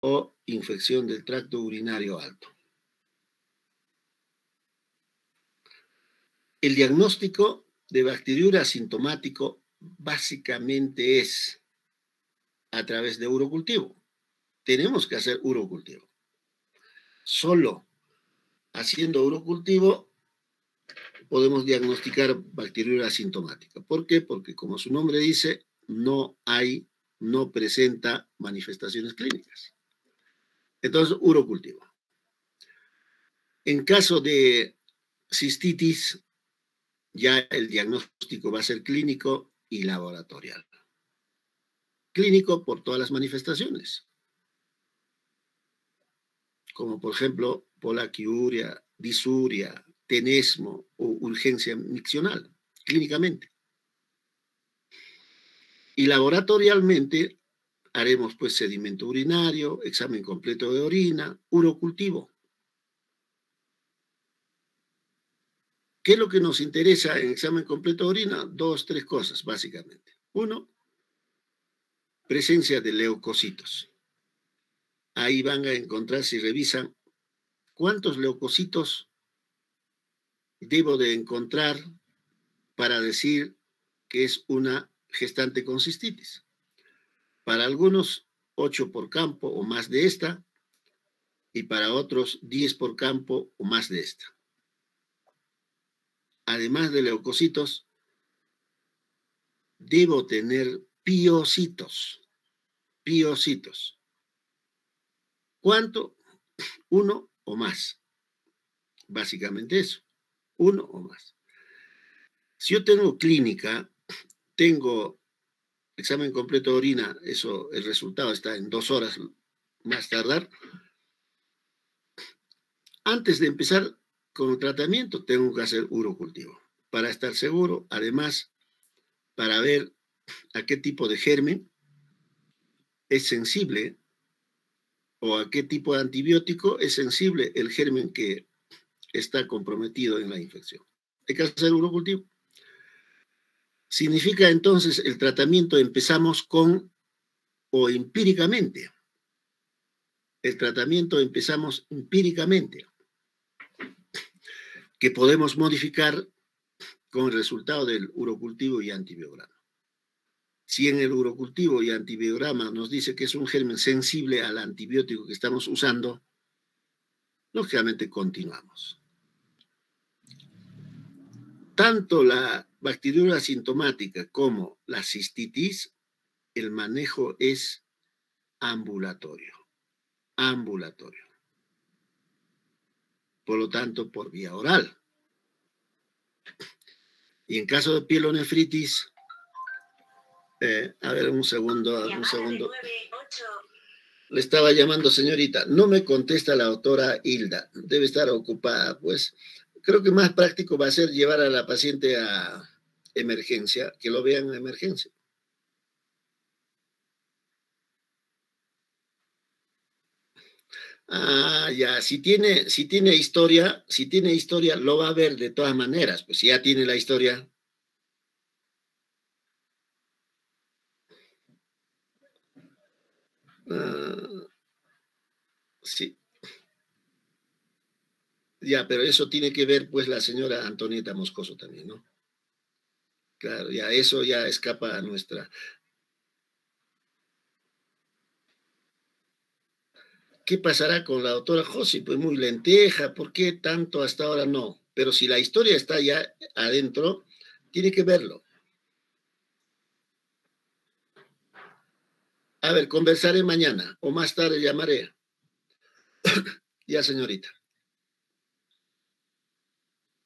o infección del tracto urinario alto. El diagnóstico de bacteriuria asintomático básicamente es a través de urocultivo. Tenemos que hacer urocultivo. Solo haciendo urocultivo podemos diagnosticar bacteriuria asintomática. ¿Por qué? Porque como su nombre dice, no presenta manifestaciones clínicas. Entonces, urocultivo. En caso de cistitis, ya el diagnóstico va a ser clínico y laboratorial. Clínico por todas las manifestaciones, como por ejemplo polaquiuria, disuria, tenesmo o urgencia miccional, clínicamente. Y laboratorialmente haremos pues sedimento urinario, examen completo de orina, urocultivo. ¿Qué es lo que nos interesa en examen completo de orina? 3 cosas, básicamente. 1, presencia de leucocitos. Ahí van a encontrar, si revisan, cuántos leucocitos debo de encontrar para decir que es una gestante con cistitis. Para algunos, 8 por campo o más de esta, y para otros, 10 por campo o más de esta. Además de leucocitos, debo tener piocitos. Piocitos. ¿Cuánto? 1 o más. Básicamente eso. 1 o más. Si yo tengo clínica, tengo examen completo de orina, eso, el resultado está en 2 horas más tardar. Antes de empezar con el tratamiento, tengo que hacer urocultivo para estar seguro, además, para ver a qué tipo de germen es sensible o a qué tipo de antibiótico es sensible el germen que está comprometido en la infección. Hay que hacer urocultivo. Significa entonces el tratamiento empezamos con o empíricamente. El tratamiento empezamos empíricamente, que podemos modificar con el resultado del urocultivo y antibiograma. Si en el urocultivo y antibiograma nos dice que es un germen sensible al antibiótico que estamos usando, lógicamente continuamos. Tanto la bacteriuria asintomática como la cistitis, el manejo es ambulatorio. Ambulatorio. Por lo tanto, por vía oral. Y en caso de pielonefritis, a ver, un segundo. Le estaba llamando, señorita. No me contesta la doctora Hilda. Debe estar ocupada. Pues creo que más práctico va a ser llevar a la paciente a emergencia, que lo vean en emergencia. Ah, ya, si tiene historia, lo va a ver de todas maneras. Pues si ya tiene la historia. Sí. Ya, pero eso tiene que ver, pues, la señora Antonieta Moscoso también, ¿no? Claro, ya, eso ya escapa a nuestra. ¿Qué pasará con la doctora Josi? Pues muy lenteja, ¿por qué tanto hasta ahora no? Pero si la historia está ya adentro, tiene que verlo. A ver, conversaré mañana o más tarde llamaré. Ya, señorita.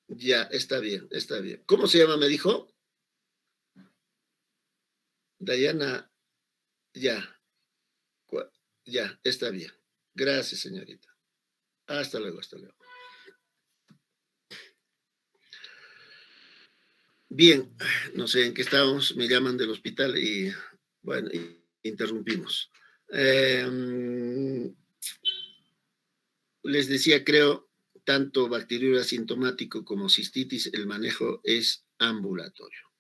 Ya, está bien, está bien. ¿Cómo se llama, me dijo? Dayana, ya. Ya, está bien. Gracias, señorita. Hasta luego, hasta luego. Bien, no sé en qué estábamos, me llaman del hospital y, bueno, interrumpimos. Les decía, creo, tanto bacteriuria asintomático como cistitis, el manejo es ambulatorio.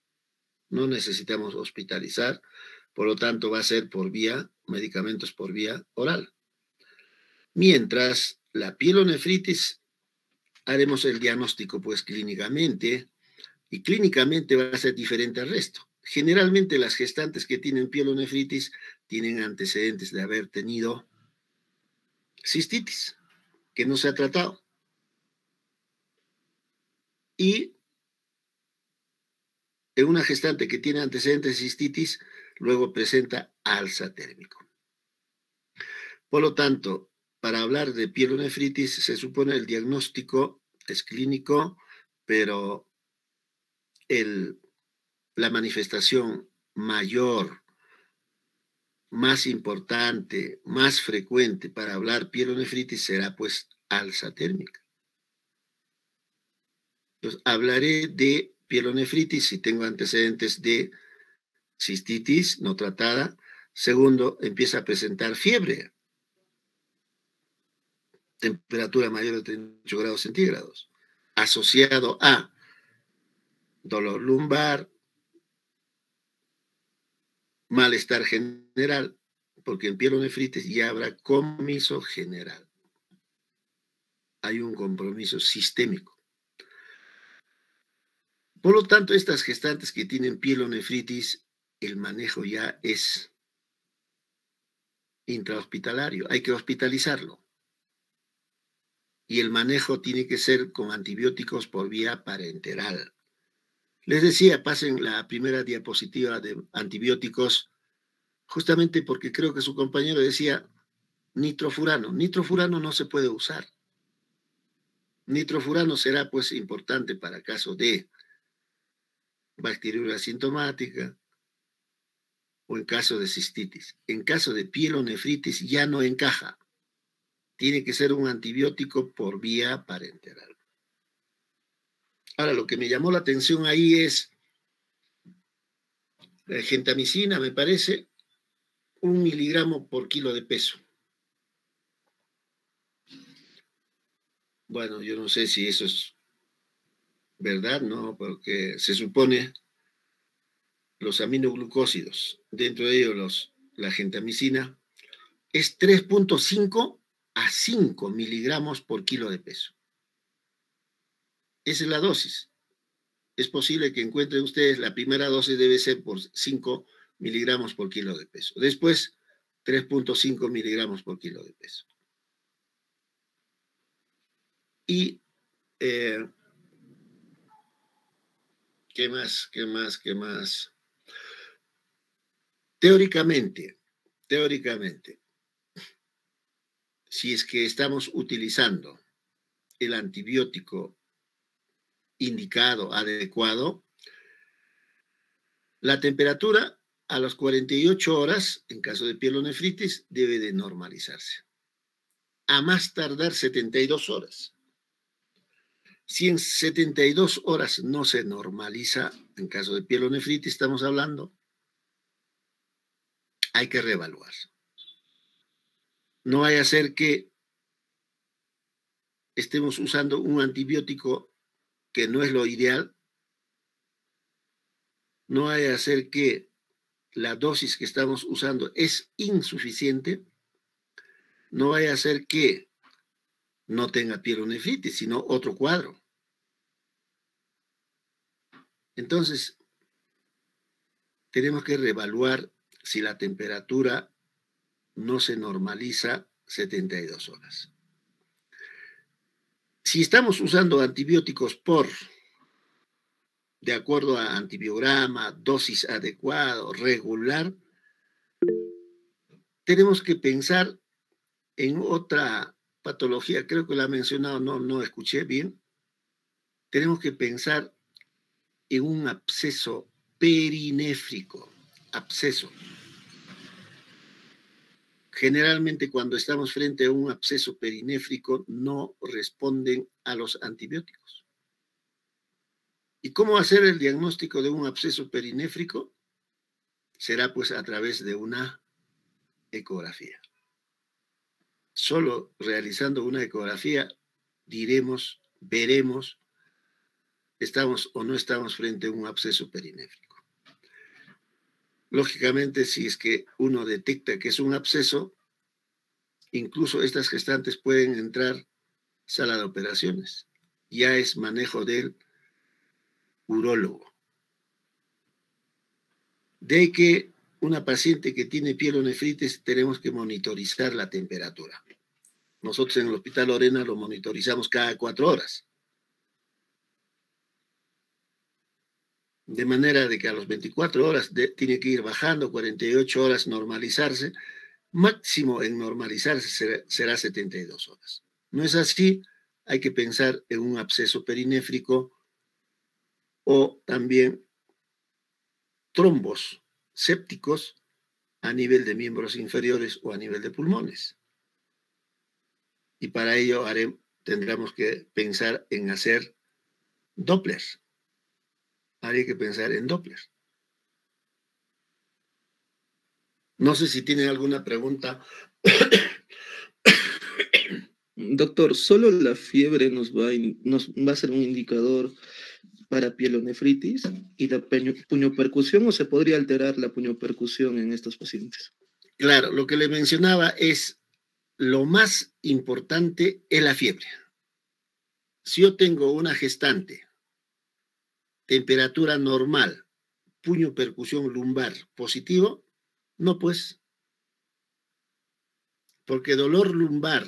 No necesitamos hospitalizar, por lo tanto va a ser por vía, medicamentos por vía oral. Mientras la pielonefritis haremos el diagnóstico pues clínicamente, y clínicamente va a ser diferente al resto. Generalmente las gestantes que tienen pielonefritis tienen antecedentes de haber tenido cistitis, que no se ha tratado. Y en una gestante que tiene antecedentes de cistitis, luego presenta alza térmico. Por lo tanto, para hablar de pielonefritis, se supone el diagnóstico es clínico, pero la manifestación mayor, más importante, más frecuente para hablar pielonefritis será pues alza térmica. Entonces, hablaré de pielonefritis si tengo antecedentes de cistitis no tratada. Segundo, empieza a presentar fiebre, temperatura mayor de 38 grados centígrados, asociado a dolor lumbar, malestar general, porque en pielonefritis ya habrá compromiso general. Hay un compromiso sistémico. Por lo tanto, estas gestantes que tienen pielonefritis, el manejo ya es intrahospitalario, hay que hospitalizarlo. Y el manejo tiene que ser con antibióticos por vía parenteral. Les decía, pasen la primera diapositiva de antibióticos, justamente porque creo que su compañero decía nitrofurano. Nitrofurano no se puede usar. Nitrofurano será pues importante para caso de bacteriuria asintomática o en caso de cistitis. En caso de pielonefritis ya no encaja. Tiene que ser un antibiótico por vía parenteral. Ahora, lo que me llamó la atención ahí es la gentamicina, me parece, 1 miligramo por kilo de peso. Bueno, yo no sé si eso es verdad, ¿no? Porque se supone los aminoglucósidos, dentro de ellos la gentamicina, es 3.5 a 5 miligramos por kilo de peso. Esa es la dosis. Es posible que encuentren ustedes, la primera dosis debe ser por 5 miligramos por kilo de peso. Después, 3.5 miligramos por kilo de peso. Y, ¿qué más? Teóricamente, si es que estamos utilizando el antibiótico indicado, adecuado, la temperatura a las 48 horas, en caso de pielonefritis, debe de normalizarse. A más tardar 72 horas. Si en 72 horas no se normaliza, en caso de pielonefritis estamos hablando, hay que reevaluar. No vaya a ser que estemos usando un antibiótico que no es lo ideal. No vaya a ser que la dosis que estamos usando es insuficiente. No vaya a ser que no tenga pielonefritis, sino otro cuadro. Entonces, tenemos que reevaluar si la temperatura no se normaliza 72 horas. Si estamos usando antibióticos de acuerdo a antibiograma, dosis adecuado, regular, tenemos que pensar en otra patología, creo que la ha mencionado, no escuché bien. Tenemos que pensar en un absceso perinéfrico, absceso. Generalmente cuando estamos frente a un absceso perinéfrico no responden a los antibióticos. ¿Y cómo hacer el diagnóstico de un absceso perinéfrico? Será pues a través de una ecografía. Solo realizando una ecografía veremos, estamos o no estamos frente a un absceso perinéfrico. Lógicamente, si es que uno detecta que es un absceso, incluso estas gestantes pueden entrar a sala de operaciones. Ya es manejo del urólogo. De que una paciente que tiene pielonefritis tenemos que monitorizar la temperatura. Nosotros en el Hospital Lorena lo monitorizamos cada 4 horas. De manera de que a las 24 horas tiene que ir bajando, 48 horas normalizarse, máximo en normalizarse será 72 horas. No es así, hay que pensar en un absceso perinéfrico o también trombos sépticos a nivel de miembros inferiores o a nivel de pulmones. Y para ello tendremos que pensar en hacer Doppler. Habría que pensar en Doppler. No sé si tienen alguna pregunta. Doctor, ¿solo la fiebre nos va a ser un indicador para pielonefritis y la puñopercusión, o se podría alterar la puñopercusión en estos pacientes? Claro, lo que le mencionaba es lo más importante es la fiebre. Si yo tengo una gestante, temperatura normal, puño percusión lumbar positivo, no pues, porque dolor lumbar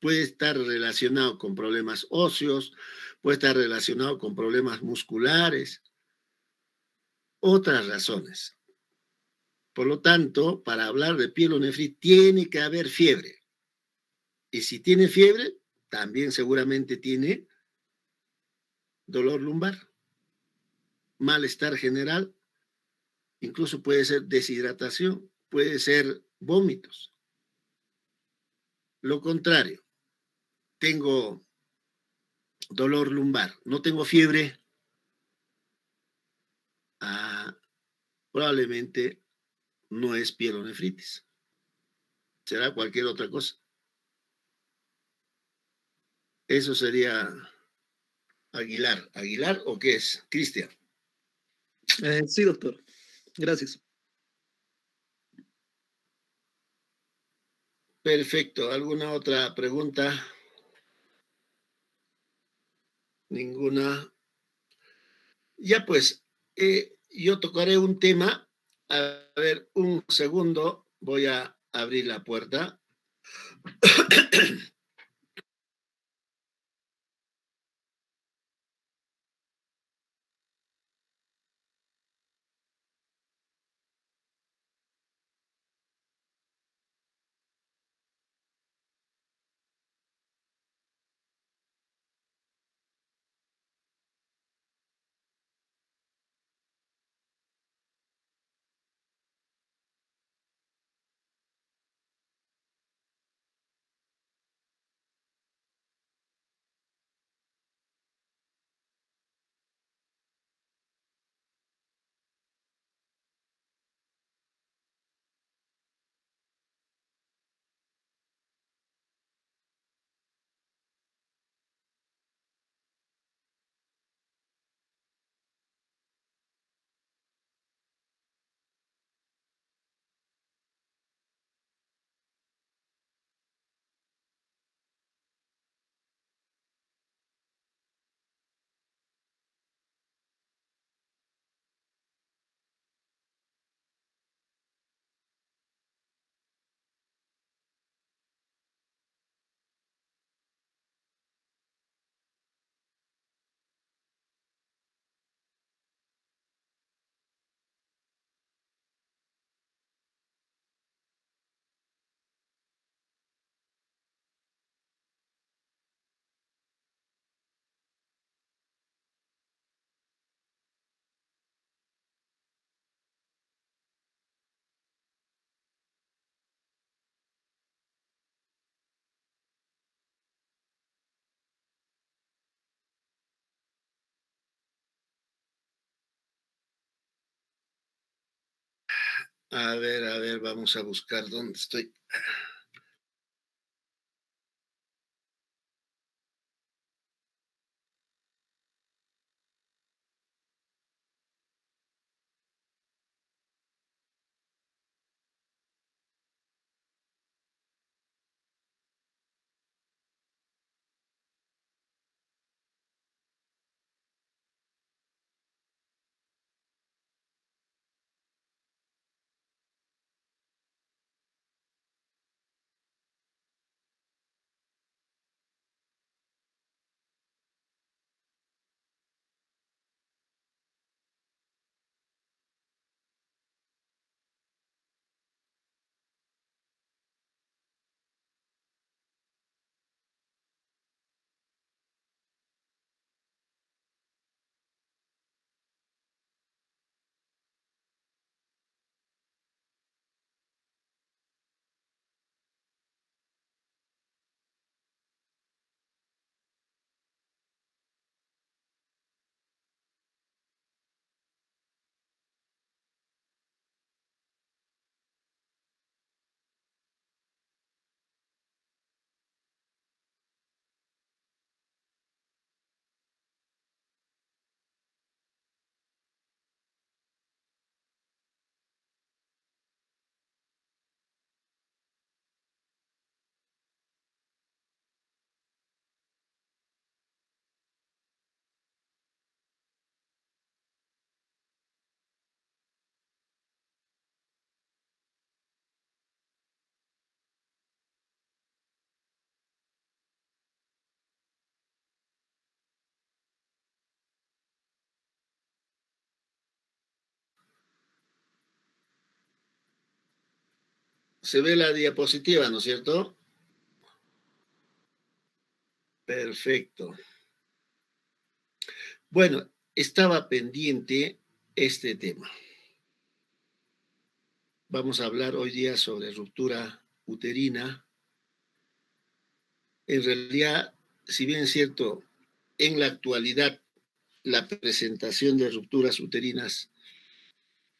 puede estar relacionado con problemas óseos, puede estar relacionado con problemas musculares, otras razones. Por lo tanto, para hablar de pielonefritis tiene que haber fiebre. Y si tiene fiebre, también seguramente tiene dolor lumbar, malestar general, incluso puede ser deshidratación, puede ser vómitos. Lo contrario, tengo dolor lumbar, no tengo fiebre, probablemente no es pielonefritis, será cualquier otra cosa. Eso sería Aguilar. ¿Aguilar o qué es? Cristian. Sí, doctor. Gracias. Perfecto. ¿Alguna otra pregunta? Ninguna. Ya pues, yo tocaré un tema. A ver, un segundo. Voy a abrir la puerta. A ver, vamos a buscar dónde estoy. Se ve la diapositiva, ¿no es cierto? Perfecto. Bueno, estaba pendiente este tema. Vamos a hablar hoy día sobre ruptura uterina. En realidad, si bien es cierto, en la actualidad la presentación de rupturas uterinas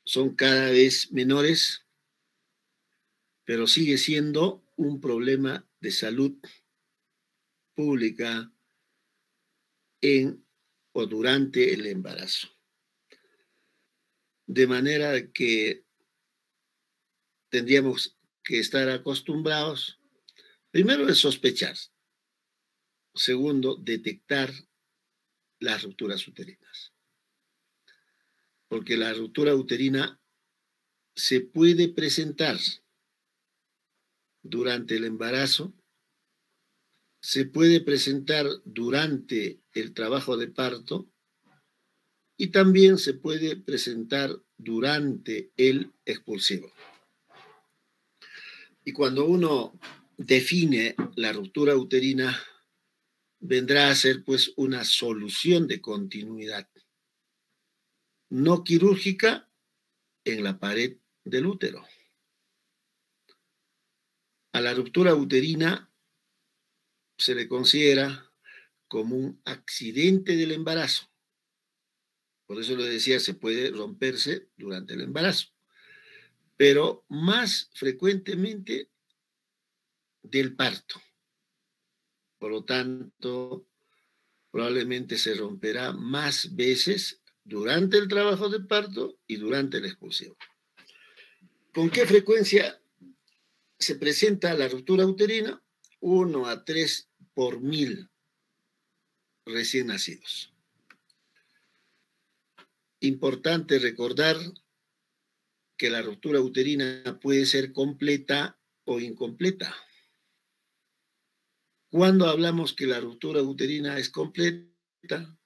son cada vez menores, pero sigue siendo un problema de salud pública en o durante el embarazo. De manera que tendríamos que estar acostumbrados, primero, de sospechar, segundo, detectar las rupturas uterinas. Porque la ruptura uterina se puede presentar durante el embarazo, se puede presentar durante el trabajo de parto y también se puede presentar durante el expulsivo. Y cuando uno define la ruptura uterina, vendrá a ser pues una solución de continuidad no quirúrgica en la pared del útero. A la ruptura uterina se le considera como un accidente del embarazo. Por eso le decía, se puede romperse durante el embarazo, pero más frecuentemente del parto. Por lo tanto, probablemente se romperá más veces durante el trabajo de parto y durante el expulsivo. ¿Con qué frecuencia se presenta la ruptura uterina? 1 a 3 por 1000 recién nacidos. Importante recordar que la ruptura uterina puede ser completa o incompleta. ¿Cuándo hablamos que la ruptura uterina es completa?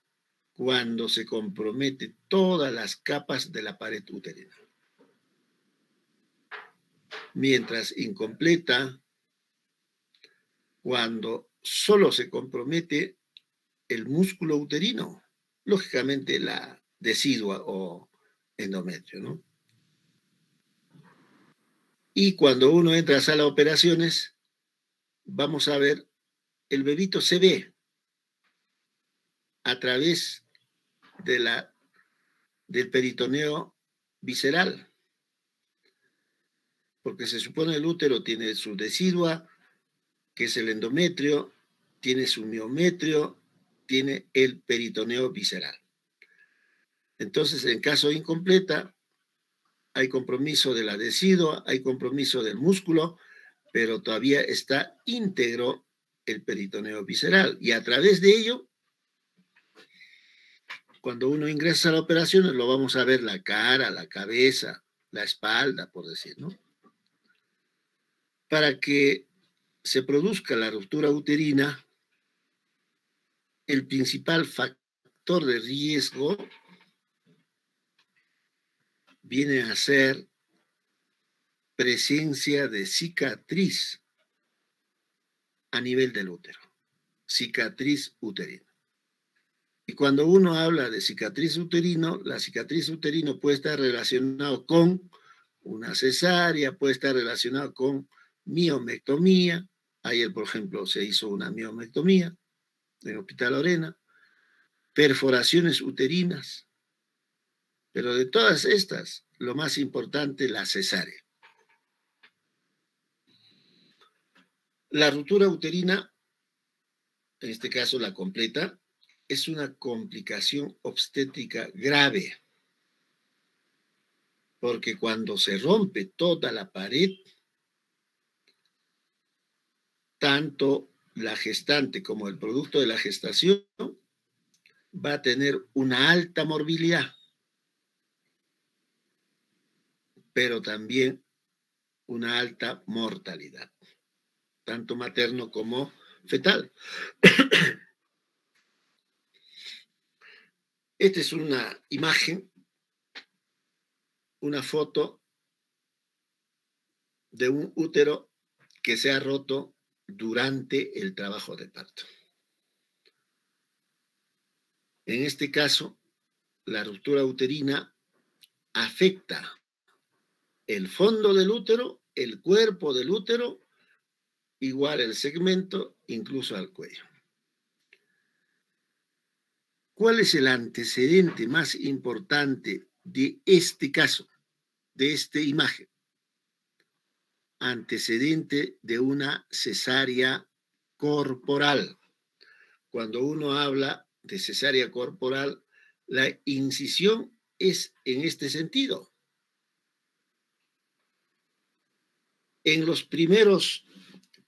Cuando se compromete todas las capas de la pared uterina. Mientras incompleta, cuando solo se compromete el músculo uterino, lógicamente la decidua o endometrio, ¿no? Y cuando uno entra a sala de operaciones, vamos a ver, el bebito se ve a través del peritoneo visceral, porque se supone el útero tiene su decidua, que es el endometrio, tiene su miometrio, tiene el peritoneo visceral. Entonces, en caso incompleta, hay compromiso de la decidua, hay compromiso del músculo, pero todavía está íntegro el peritoneo visceral. Y a través de ello, cuando uno ingresa a la operación, lo vamos a ver la cara, la cabeza, la espalda, por decir, ¿no? Para que se produzca la ruptura uterina, el principal factor de riesgo viene a ser presencia de cicatriz a nivel del útero, cicatriz uterina. Y cuando uno habla de cicatriz uterino, la cicatriz uterino puede estar relacionado con una cesárea, puede estar relacionado con miomectomía. Ayer, por ejemplo, se hizo una miomectomía en el Hospital Lorena, perforaciones uterinas. Pero de todas estas, lo más importante, la cesárea. La ruptura uterina, en este caso la completa, es una complicación obstétrica grave, porque cuando se rompe toda la pared, tanto la gestante como el producto de la gestación va a tener una alta morbilidad, pero también una alta mortalidad, tanto materno como fetal. Esta es una imagen, una foto de un útero que se ha roto durante el trabajo de parto. En este caso, la ruptura uterina afecta el fondo del útero, el cuerpo del útero, igual el segmento, incluso al cuello. ¿Cuál es el antecedente más importante de este caso, de esta imagen? Antecedente de una cesárea corporal. Cuando uno habla de cesárea corporal, la incisión es en este sentido. En los primeros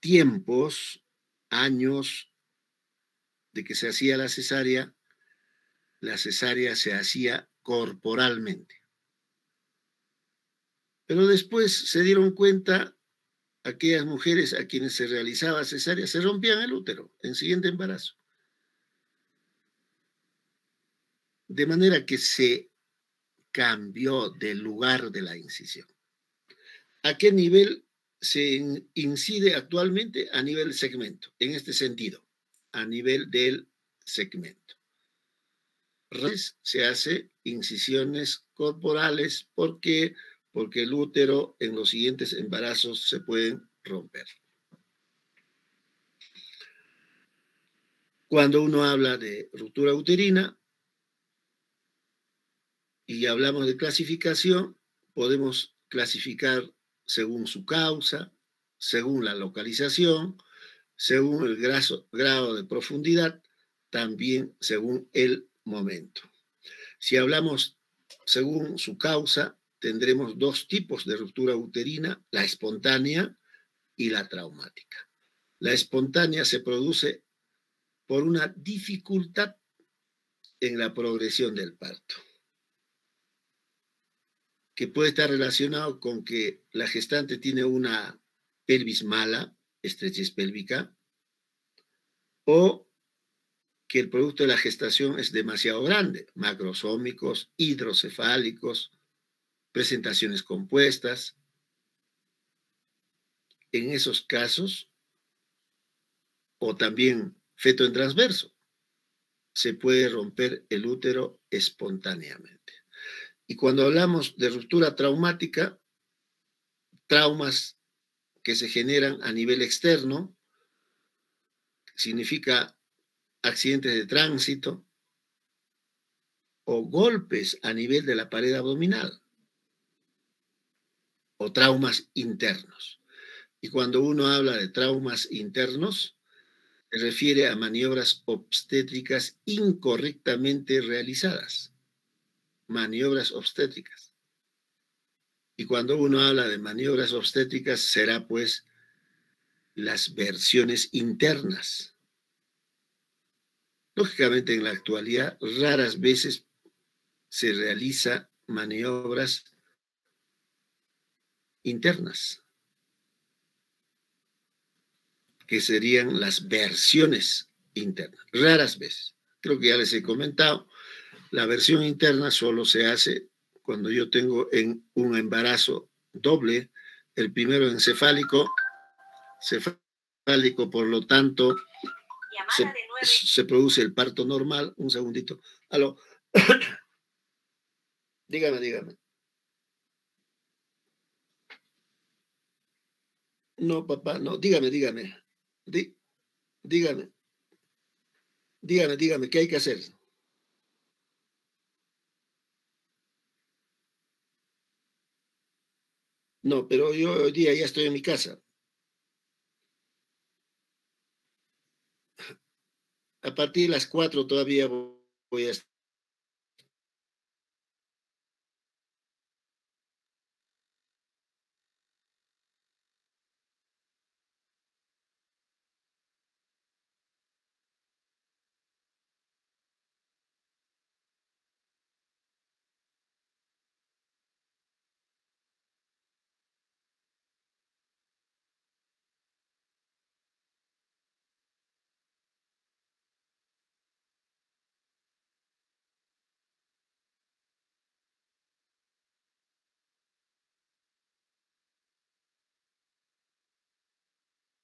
tiempos, años de que se hacía la cesárea se hacía corporalmente. Pero después se dieron cuenta aquellas mujeres a quienes se realizaba cesárea, se rompían el útero en siguiente embarazo. De manera que se cambió del lugar de la incisión. ¿A qué nivel se incide actualmente? A nivel segmento, en este sentido, a nivel del segmento. Se hace incisiones corporales. ¿Por qué? Porque el útero en los siguientes embarazos se pueden romper. Cuando uno habla de ruptura uterina y hablamos de clasificación, podemos clasificar según su causa, según la localización, según el grado de profundidad, también según el momento. Si hablamos según su causa, tendremos dos tipos de ruptura uterina, la espontánea y la traumática. La espontánea se produce por una dificultad en la progresión del parto, que puede estar relacionado con que la gestante tiene una pelvis mala, estrechez pélvica, o que el producto de la gestación es demasiado grande, macrosómicos, hidrocefálicos, presentaciones compuestas. En esos casos, o también feto en transverso, se puede romper el útero espontáneamente. Y cuando hablamos de ruptura traumática, traumas que se generan a nivel externo, significa accidentes de tránsito o golpes a nivel de la pared abdominal o traumas internos. Y cuando uno habla de traumas internos, se refiere a maniobras obstétricas incorrectamente realizadas. Maniobras obstétricas. Y cuando uno habla de maniobras obstétricas, será pues las versiones internas. Lógicamente, en la actualidad, raras veces se realiza maniobras internas, que serían las versiones internas. Raras veces. Creo que ya les he comentado, la versión interna solo se hace cuando yo tengo un embarazo doble, el primero encefálico, por lo tanto, se produce el parto normal. Un segundito. Aló. Dígame. No, papá, no, dígame. Dígame, ¿qué hay que hacer? No, pero yo hoy día ya estoy en mi casa. A partir de las 4 todavía voy a estar.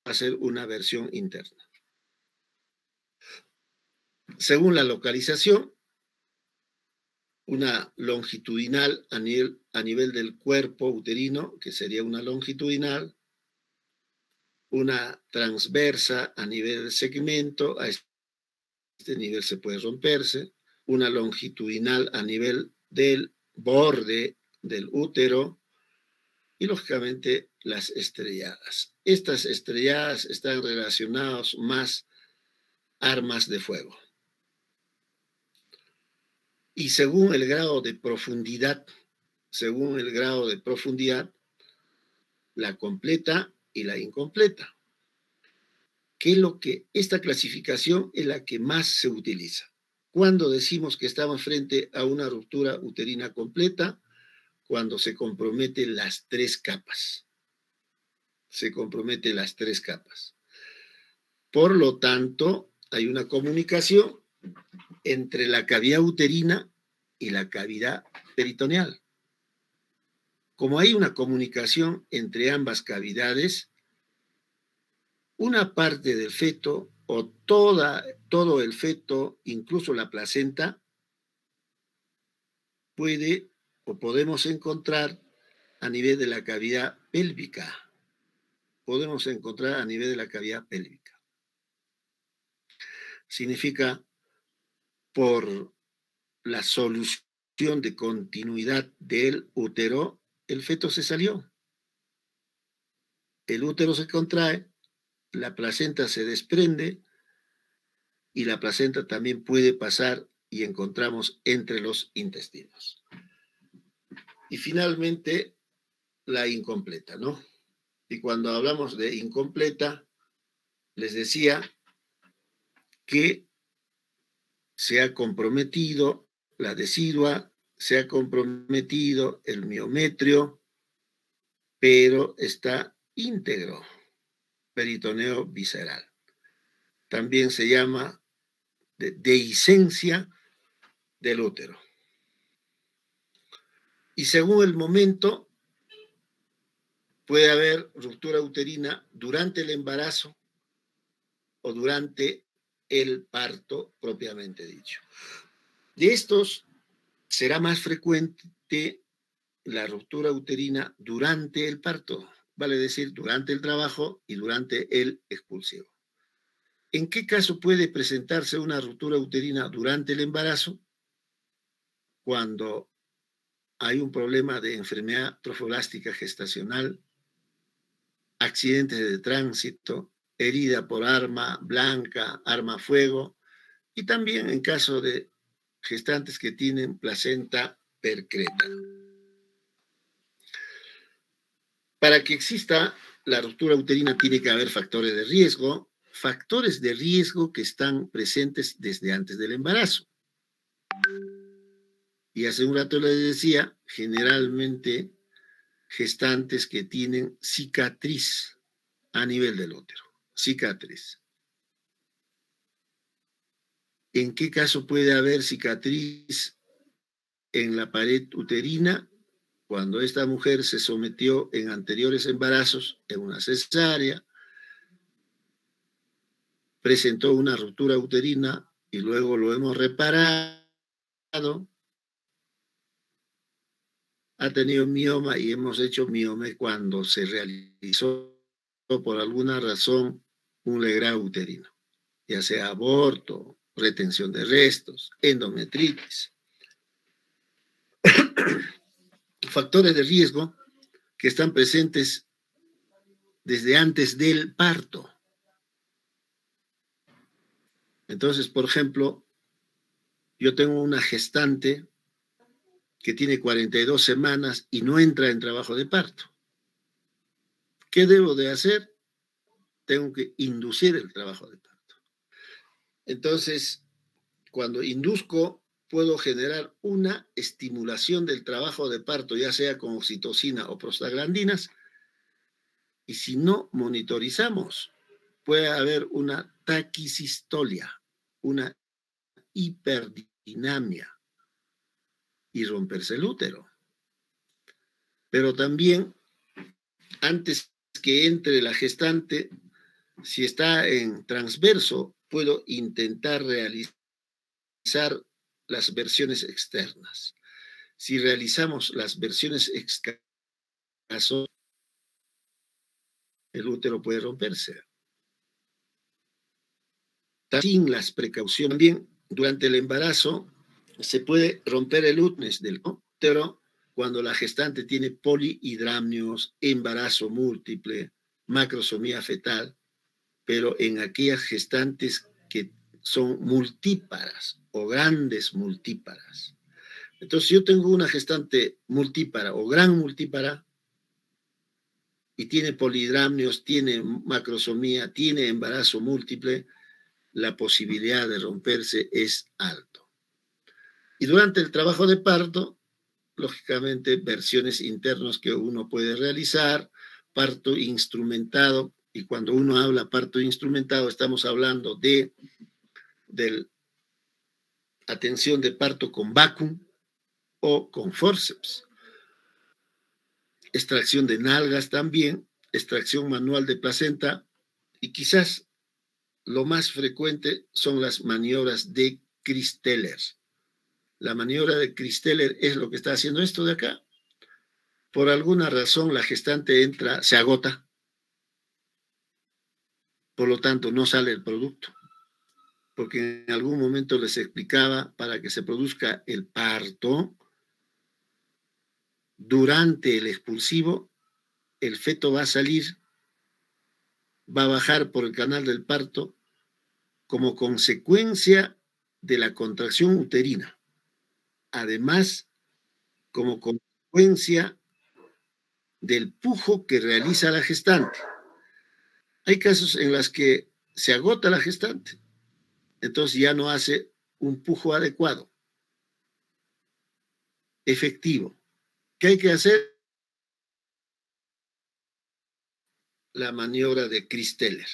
a ser una versión interna. Según la localización, una longitudinal a nivel del cuerpo uterino, que sería una longitudinal, una transversa a nivel del segmento, a este nivel se puede romperse, una longitudinal a nivel del borde del útero y, lógicamente, las estrelladas. Estas estrelladas están relacionadas más armas de fuego. Y según el grado de profundidad, la completa y la incompleta. ¿Qué es lo que esta clasificación es la que más se utiliza? Cuando decimos que estamos frente a una ruptura uterina completa, cuando se comprometen las tres capas. Se comprometen las tres capas. Por lo tanto, hay una comunicación entre la cavidad uterina y la cavidad peritoneal. Como hay una comunicación entre ambas cavidades, una parte del feto o todo el feto, incluso la placenta, puede o podemos encontrar a nivel de la cavidad pélvica. Podemos encontrar a nivel de la cavidad pélvica. Significa, por la solución de continuidad del útero, el feto se salió. El útero se contrae, la placenta se desprende y la placenta también puede pasar y encontramos entre los intestinos. Y finalmente, la incompleta, ¿no? Y cuando hablamos de incompleta, les decía que se ha comprometido la decidua, se ha comprometido el miometrio, pero está íntegro, peritoneo visceral. También se llama dehiscencia del útero. Y según el momento, puede haber ruptura uterina durante el embarazo o durante el parto propiamente dicho. De estos, será más frecuente la ruptura uterina durante el parto, vale decir, durante el trabajo y durante el expulsivo. ¿En qué caso puede presentarse una ruptura uterina durante el embarazo? Cuando hay un problema de enfermedad trofoblástica gestacional, accidentes de tránsito, herida por arma blanca, arma fuego, y también en caso de gestantes que tienen placenta percreta. Para que exista la ruptura uterina tiene que haber factores de riesgo que están presentes desde antes del embarazo. Y hace un rato les decía, generalmente gestantes que tienen cicatriz a nivel del útero, cicatriz. ¿En qué caso puede haber cicatriz en la pared uterina? Cuando esta mujer se sometió en anteriores embarazos, en una cesárea, presentó una ruptura uterina y luego lo hemos reparado, ha tenido mioma y hemos hecho mioma cuando se realizó por alguna razón un legrado uterino, ya sea aborto, retención de restos, endometritis. Factores de riesgo que están presentes desde antes del parto. Entonces, por ejemplo, yo tengo una gestante que tiene 42 semanas y no entra en trabajo de parto. ¿Qué debo de hacer? Tengo que inducir el trabajo de parto. Entonces, cuando induzco, puedo generar una estimulación del trabajo de parto, ya sea con oxitocina o prostaglandinas, y si no monitorizamos, puede haber una taquicistolia, una hiperdinamia y romperse el útero. Pero también, antes que entre la gestante, Si está en transverso, puedo intentar realizar las versiones externas. Si realizamos las versiones externas, el útero puede romperse. Sin las precauciones, también durante el embarazo se puede romper el útero del útero cuando la gestante tiene polihidramnios, embarazo múltiple, macrosomía fetal, pero en aquellas gestantes que son multíparas o grandes multíparas. Entonces, si yo tengo una gestante multípara o gran multípara y tiene polihidramnios, tiene macrosomía, tiene embarazo múltiple, la posibilidad de romperse es alto. Y durante el trabajo de parto, lógicamente, versiones internas que uno puede realizar, parto instrumentado, y cuando uno habla parto instrumentado, estamos hablando de atención de parto con vacuum o con forceps, extracción de nalgas también, extracción manual de placenta, y quizás lo más frecuente son las maniobras de Christeller. La maniobra de Christeller es lo que está haciendo esto de acá. Por alguna razón la gestante entra, se agota, por lo tanto no sale el producto. Porque en algún momento les explicaba, para que se produzca el parto, durante el expulsivo, el feto va a salir, va a bajar por el canal del parto como consecuencia de la contracción uterina. Además, como consecuencia del pujo que realiza la gestante. Hay casos en los que se agota la gestante, entonces ya no hace un pujo adecuado, efectivo. ¿Qué hay que hacer? La maniobra de Christeller.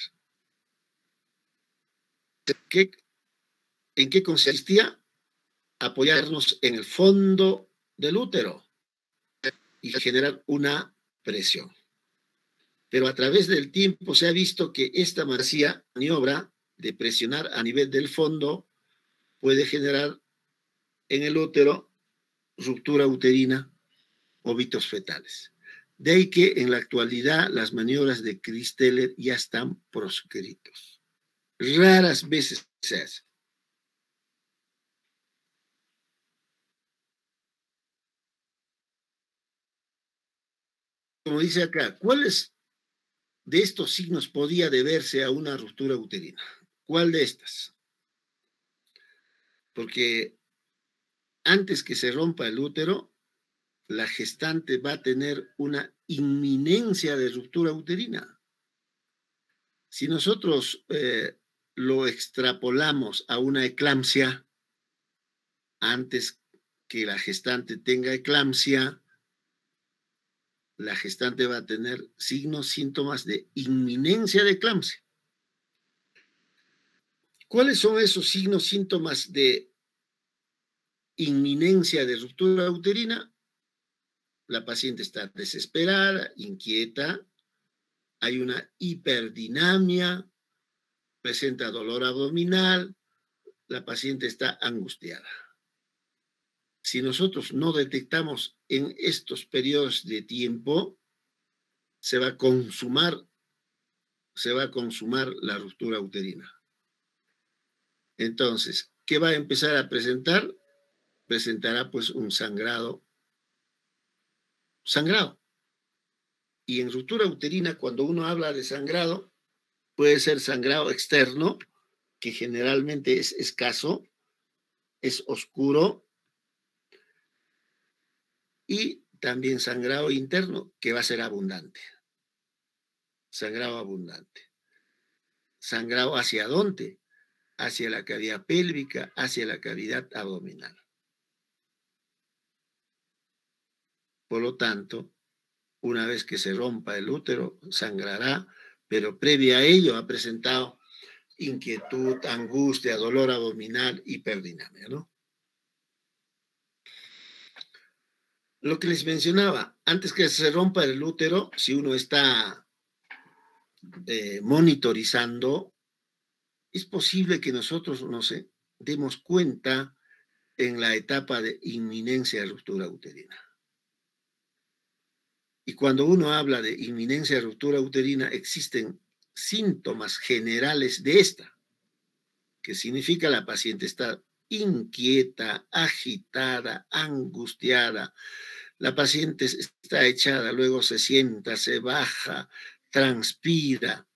¿En qué consistía? Apoyarnos en el fondo del útero y generar una presión. Pero a través del tiempo se ha visto que esta maniobra de presionar a nivel del fondo puede generar en el útero ruptura uterina, óbitos fetales. De ahí que en la actualidad las maniobras de Christeller ya están proscritos. Raras veces se hace. Como dice acá, ¿cuáles de estos signos podía deberse a una ruptura uterina? ¿Cuál de estas? Porque antes que se rompa el útero, la gestante va a tener una inminencia de ruptura uterina. Si nosotros lo extrapolamos a una eclampsia, antes que la gestante tenga eclampsia, la gestante va a tener signos, síntomas de inminencia de eclampsia. ¿Cuáles son esos signos, síntomas de inminencia de ruptura uterina? La paciente está desesperada, inquieta, hay una hiperdinamia, presenta dolor abdominal, la paciente está angustiada. Si nosotros no detectamos en estos periodos de tiempo, se va a consumar la ruptura uterina. Entonces, ¿qué va a empezar a presentar? Presentará pues un sangrado. Y en ruptura uterina, cuando uno habla de sangrado, puede ser sangrado externo, que generalmente es escaso, es oscuro, y también sangrado interno, que va a ser abundante. Sangrado abundante. Sangrado ¿hacia dónde? Hacia la cavidad pélvica, hacia la cavidad abdominal. Por lo tanto, una vez que se rompa el útero, sangrará, pero previa a ello ha presentado inquietud, angustia, dolor abdominal, hiperdinamia, ¿no? Lo que les mencionaba, antes que se rompa el útero, si uno está monitorizando, es posible que nosotros nos demos cuenta en la etapa de inminencia de ruptura uterina. Y cuando uno habla de inminencia de ruptura uterina, existen síntomas generales de esta, que significa la paciente está inquieta, agitada, angustiada, la paciente está echada, luego se sienta, se baja, transpira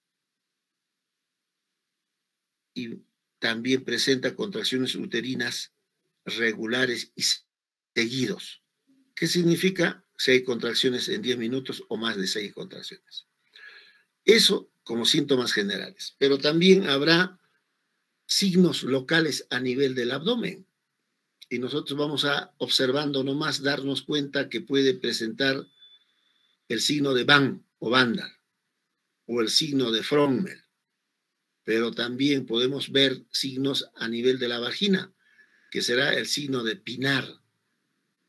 y también presenta contracciones uterinas regulares y seguidos. ¿Qué significa? Si hay contracciones en 10 minutos o más de 6 contracciones. Eso como síntomas generales, pero también habrá signos locales a nivel del abdomen. Y nosotros vamos a, observando nomás, darnos cuenta que puede presentar el signo de Van o Vandal o el signo de Frommel, pero también podemos ver signos a nivel de la vagina, que será el signo de Pinar.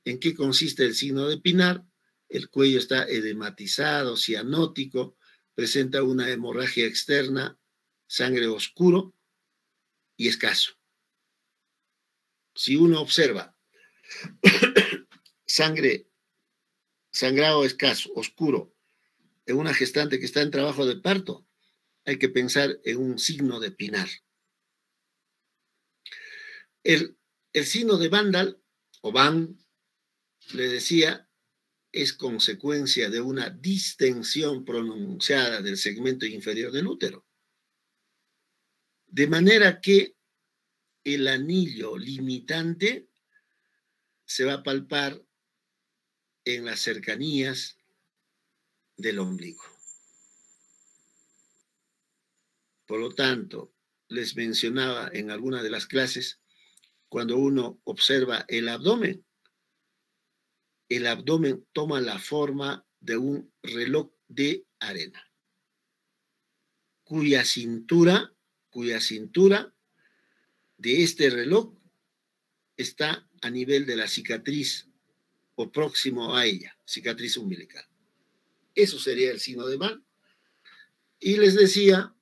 ¿En qué consiste el signo de Pinar? El cuello está edematizado, cianótico, presenta una hemorragia externa, sangre oscuro y escaso. Si uno observa sangrado escaso, oscuro, en una gestante que está en trabajo de parto, hay que pensar en un signo de Pinar. El signo de Vandal, o Van, le decía, es consecuencia de una distensión pronunciada del segmento inferior del útero. De manera que el anillo limitante se va a palpar en las cercanías del ombligo. Por lo tanto, les mencionaba en alguna de las clases, cuando uno observa el abdomen toma la forma de un reloj de arena, cuya cintura de este reloj está a nivel de la cicatriz o próximo a ella, cicatriz umbilical. Eso sería el signo de Van. Y les decía,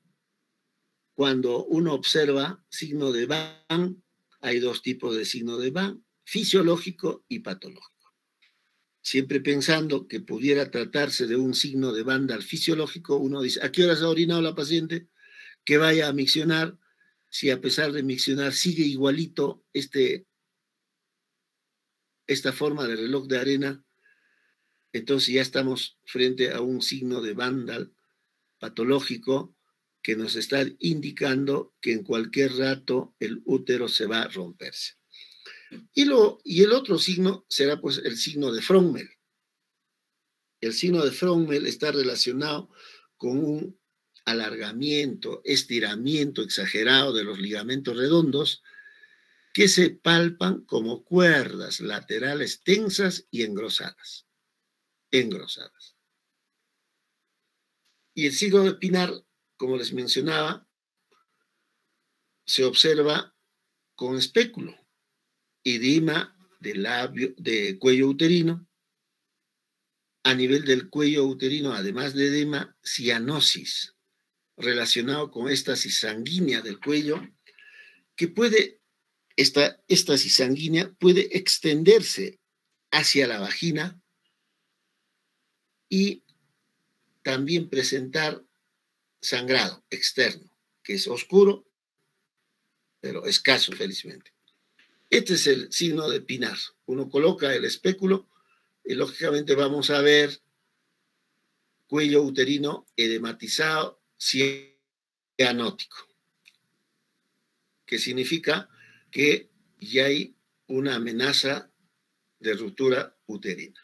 cuando uno observa signo de Van, hay dos tipos de signo de Van, fisiológico y patológico. Siempre pensando que pudiera tratarse de un signo de Vandal fisiológico, uno dice, ¿a qué horas ha orinado la paciente? Que vaya a miccionar. Si a pesar de miccionar sigue igualito esta forma de reloj de arena, entonces ya estamos frente a un signo de Vandal patológico que nos está indicando que en cualquier rato el útero se va a romperse. Y el otro signo será pues el signo de Frommel. El signo de Frommel está relacionado con un alargamiento, estiramiento exagerado de los ligamentos redondos que se palpan como cuerdas laterales tensas y engrosadas. Y el signo de Pinar, como les mencionaba, se observa con espéculo, edema de cuello uterino. A nivel del cuello uterino, además de edema, cianosis, relacionado con éstasis sanguínea del cuello, que esta éstasis sanguínea puede extenderse hacia la vagina y también presentar sangrado externo, que es oscuro, pero escaso, felizmente. Este es el signo de Pinar. Uno coloca el espéculo y lógicamente vamos a ver cuello uterino edematizado, cianótico, que significa que ya hay una amenaza de ruptura uterina.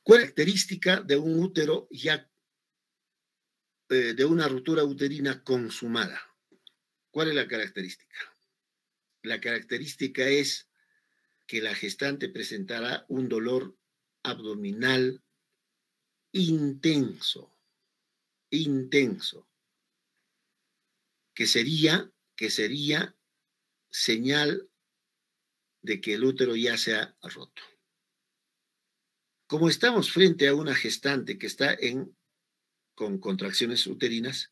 ¿Cuál es la característica de un útero ya de una ruptura uterina consumada? ¿Cuál es la característica? La característica es que la gestante presentará un dolor abdominal intenso, que sería señal de que el útero ya se ha roto. como estamos frente a una gestante que está con contracciones uterinas,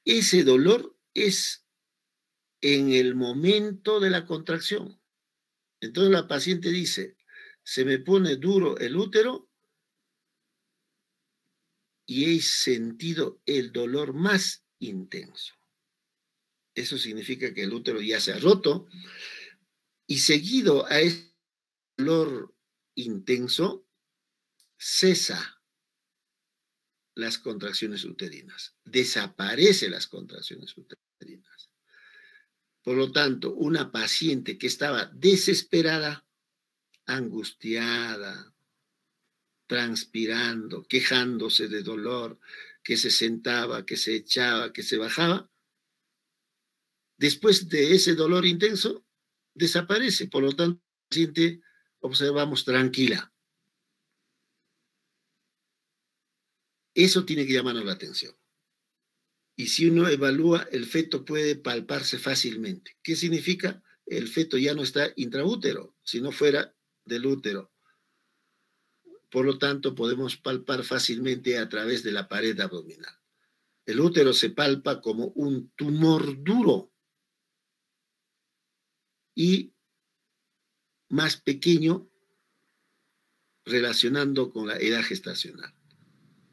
ese dolor es en el momento de la contracción. Entonces la paciente dice, se me pone duro el útero y he sentido el dolor más intenso. Eso significa que el útero ya se ha roto y seguido a ese dolor intenso cesa las contracciones uterinas, desaparecen las contracciones uterinas. Por lo tanto, una paciente que estaba desesperada, angustiada, transpirando, quejándose de dolor, que se sentaba, que se echaba, que se bajaba, después de ese dolor intenso, desaparece. Por lo tanto, la paciente observamos tranquila. Eso tiene que llamarnos la atención. Y si uno evalúa, el feto puede palparse fácilmente. ¿Qué significa? El feto ya no está intraútero, sino fuera del útero. Por lo tanto, podemos palpar fácilmente a través de la pared abdominal. El útero se palpa como un tumor duro y más pequeño relacionando con la edad gestacional.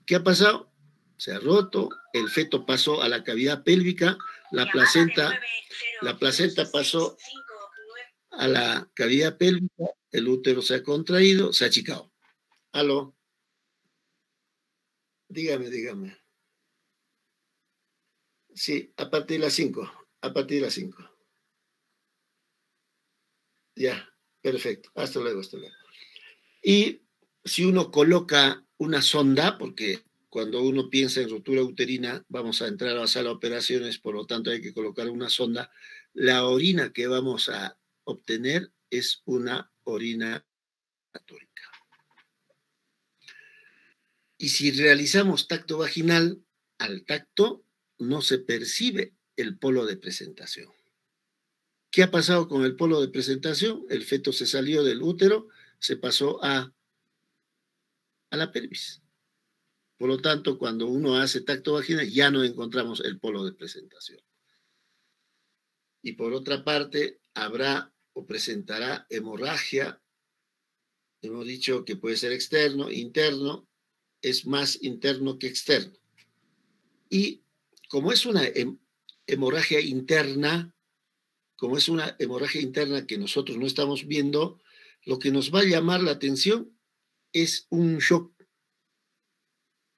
¿Qué ha pasado? Se ha roto, el feto pasó a la cavidad pélvica, la placenta pasó a la cavidad pélvica, el útero se ha contraído, se ha achicado. ¿Aló? Dígame. Sí, a partir de las 5. Ya, perfecto. Hasta luego. Y si uno coloca una sonda, porque cuando uno piensa en rotura uterina, vamos a entrar a la sala de operaciones, por lo tanto hay que colocar una sonda, la orina que vamos a obtener es una orina católica. Y si realizamos tacto vaginal, al tacto no se percibe el polo de presentación. ¿Qué ha pasado con el polo de presentación? El feto se salió del útero, se pasó a la pelvis. Por lo tanto, cuando uno hace tacto vaginal, ya no encontramos el polo de presentación. Y por otra parte, habrá o presentará hemorragia. Hemos dicho que puede ser externo, interno, es más interno que externo. Y como es una hemorragia interna, que nosotros no estamos viendo, lo que nos va a llamar la atención es un shock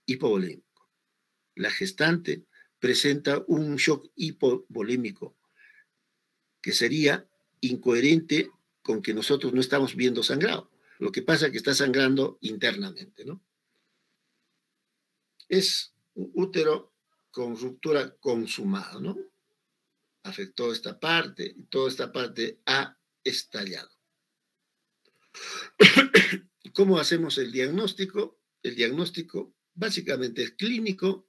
hipovolémico. La gestante presenta un shock hipovolémico que sería incoherente con que nosotros no estamos viendo sangrado. Lo que pasa es que está sangrando internamente, ¿no? Es un útero con ruptura consumada, ¿no? Afectó esta parte y toda esta parte ha estallado. ¿Cómo hacemos el diagnóstico? El diagnóstico básicamente es clínico,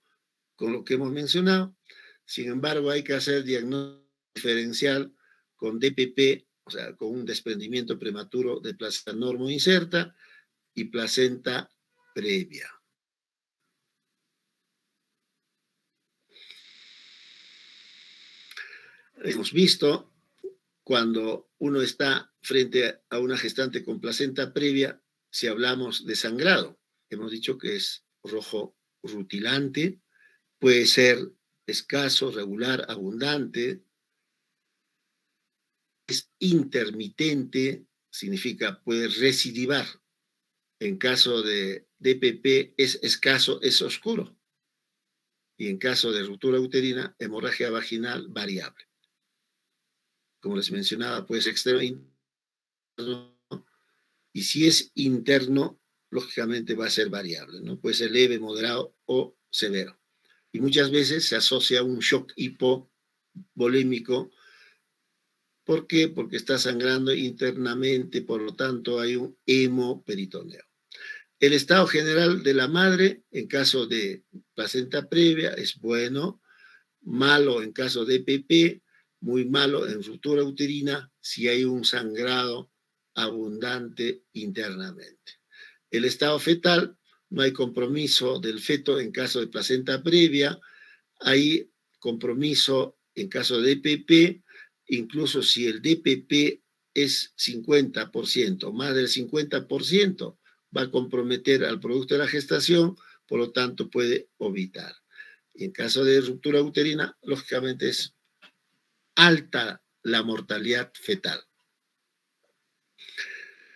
con lo que hemos mencionado. Sin embargo, hay que hacer diagnóstico diferencial con DPP, o sea, con un desprendimiento prematuro de placenta normoinserta y placenta previa. Hemos visto cuando uno está frente a una gestante con placenta previa, si hablamos de sangrado, hemos dicho que es rojo rutilante, puede ser escaso, regular, abundante, es intermitente, significa puede recidivar. En caso de DPP es escaso, es oscuro. Y en caso de ruptura uterina, hemorragia vaginal variable. Como les mencionaba, puede ser externo, interno, y si es interno, lógicamente va a ser variable, ¿no? Puede ser leve, moderado o severo. Y muchas veces se asocia a un shock hipovolémico. ¿Por qué? Porque está sangrando internamente, por lo tanto hay un hemoperitoneo. El estado general de la madre, en caso de placenta previa, es bueno, malo en caso de DPP, muy malo en ruptura uterina si hay un sangrado abundante internamente. el estado fetal, no hay compromiso del feto en caso de placenta previa, hay compromiso en caso de DPP, incluso si el DPP es 50%, más del 50%, va a comprometer al producto de la gestación, por lo tanto puede ovitar. En caso de ruptura uterina, lógicamente es alta la mortalidad fetal.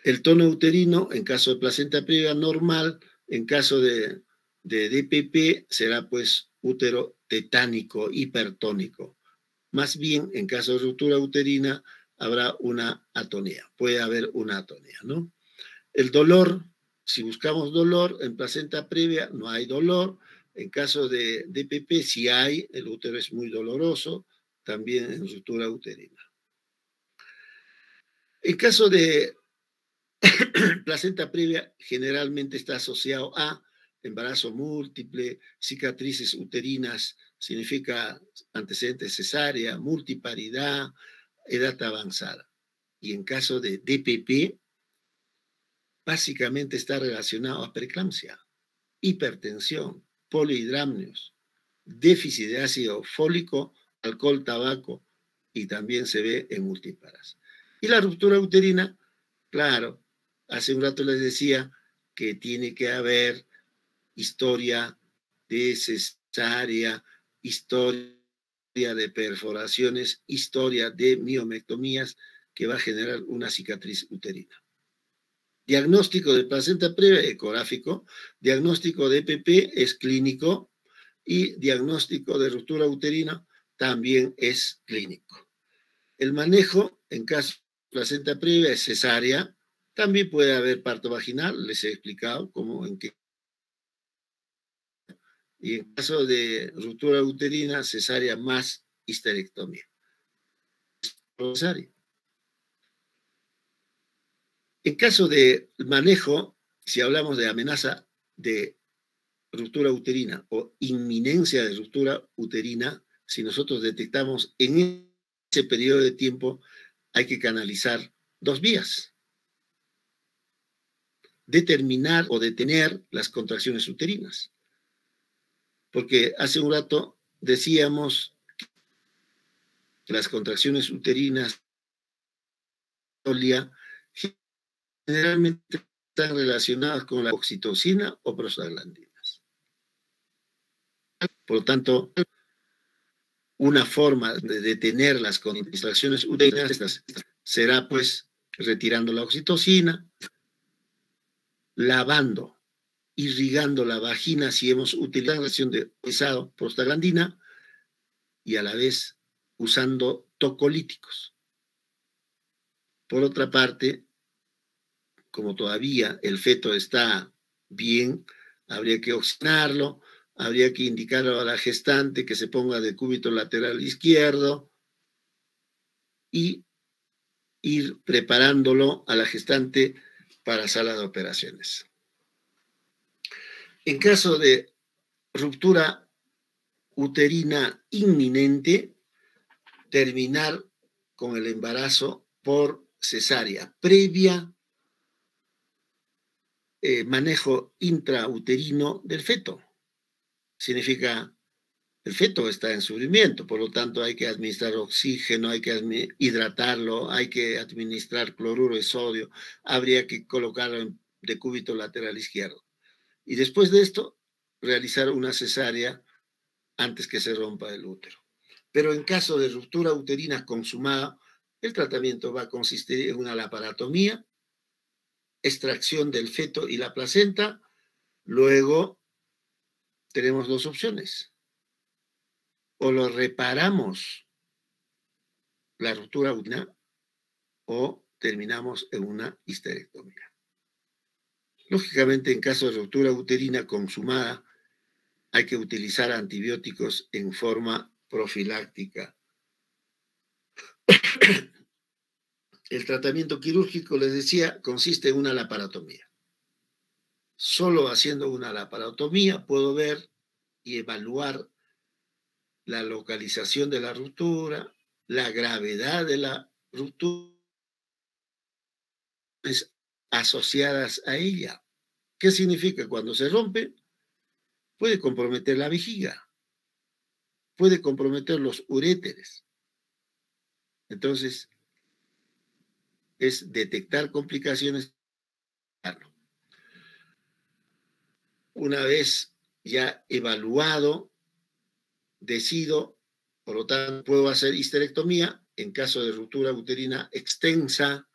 El tono uterino, en caso de placenta previa, normal. En caso de DPP, será pues útero tetánico, hipertónico. Más bien, en caso de ruptura uterina, habrá una atonía. Puede haber una atonía, ¿no? El dolor, si buscamos dolor en placenta previa, no hay dolor. En caso de DPP, sí hay, el útero es muy doloroso, también en ruptura uterina. En caso de placenta previa, generalmente está asociado a embarazo múltiple, cicatrices uterinas, significa antecedentes cesárea, multiparidad, edad avanzada. Y en caso de DPP, básicamente está relacionado a preeclampsia, hipertensión, polihidramnios, déficit de ácido fólico, alcohol, tabaco, y también se ve en multíparas. Y la ruptura uterina, claro, hace un rato les decía que tiene que haber historia de cesárea, historia de perforaciones, historia de miomectomías que va a generar una cicatriz uterina. Diagnóstico de placenta previa, ecográfico. Diagnóstico de EPP es clínico. Y diagnóstico de ruptura uterina también es clínico. El manejo, en caso de placenta previa, es cesárea. También puede haber parto vaginal, les he explicado cómo, en qué. Y en caso de ruptura uterina, cesárea más histerectomía. Cesárea. En caso de manejo, si hablamos de amenaza de ruptura uterina o inminencia de ruptura uterina, si nosotros detectamos en ese periodo de tiempo, hay que canalizar dos vías. Determinar o detener las contracciones uterinas. Porque hace un rato decíamos que las contracciones uterinas generalmente están relacionadas con la oxitocina o prostaglandinas. Por lo tanto, una forma de detener las contracciones uterinas será pues retirando la oxitocina, lavando, irrigando la vagina si hemos utilizado prostaglandina y a la vez usando tocolíticos. Por otra parte, como todavía el feto está bien, habría que oxigenarlo, habría que indicarle a la gestante que se ponga de cúbito lateral izquierdo y ir preparándolo a la gestante para sala de operaciones. En caso de ruptura uterina inminente, terminar con el embarazo por cesárea previa, manejo intrauterino del feto. Significa, el feto está en sufrimiento, por lo tanto hay que administrar oxígeno, hay que hidratarlo, hay que administrar cloruro de sodio, habría que colocarlo en decúbito lateral izquierdo. Y después de esto, realizar una cesárea antes que se rompa el útero. Pero en caso de ruptura uterina consumada, el tratamiento va a consistir en una laparotomía, extracción del feto y la placenta. Luego tenemos dos opciones. O lo reparamos, la ruptura uterina, o terminamos en una histerectomía. Lógicamente, en caso de ruptura uterina consumada, hay que utilizar antibióticos en forma profiláctica. El tratamiento quirúrgico, les decía, consiste en una laparotomía. Solo haciendo una laparotomía puedo ver y evaluar la localización de la ruptura, la gravedad de la ruptura asociadas a ella. ¿Qué significa? Cuando se rompe, puede comprometer la vejiga, puede comprometer los uréteres. Entonces, es detectar complicaciones. Una vez ya evaluado, decido, por lo tanto, puedo hacer histerectomía en caso de ruptura uterina extensa,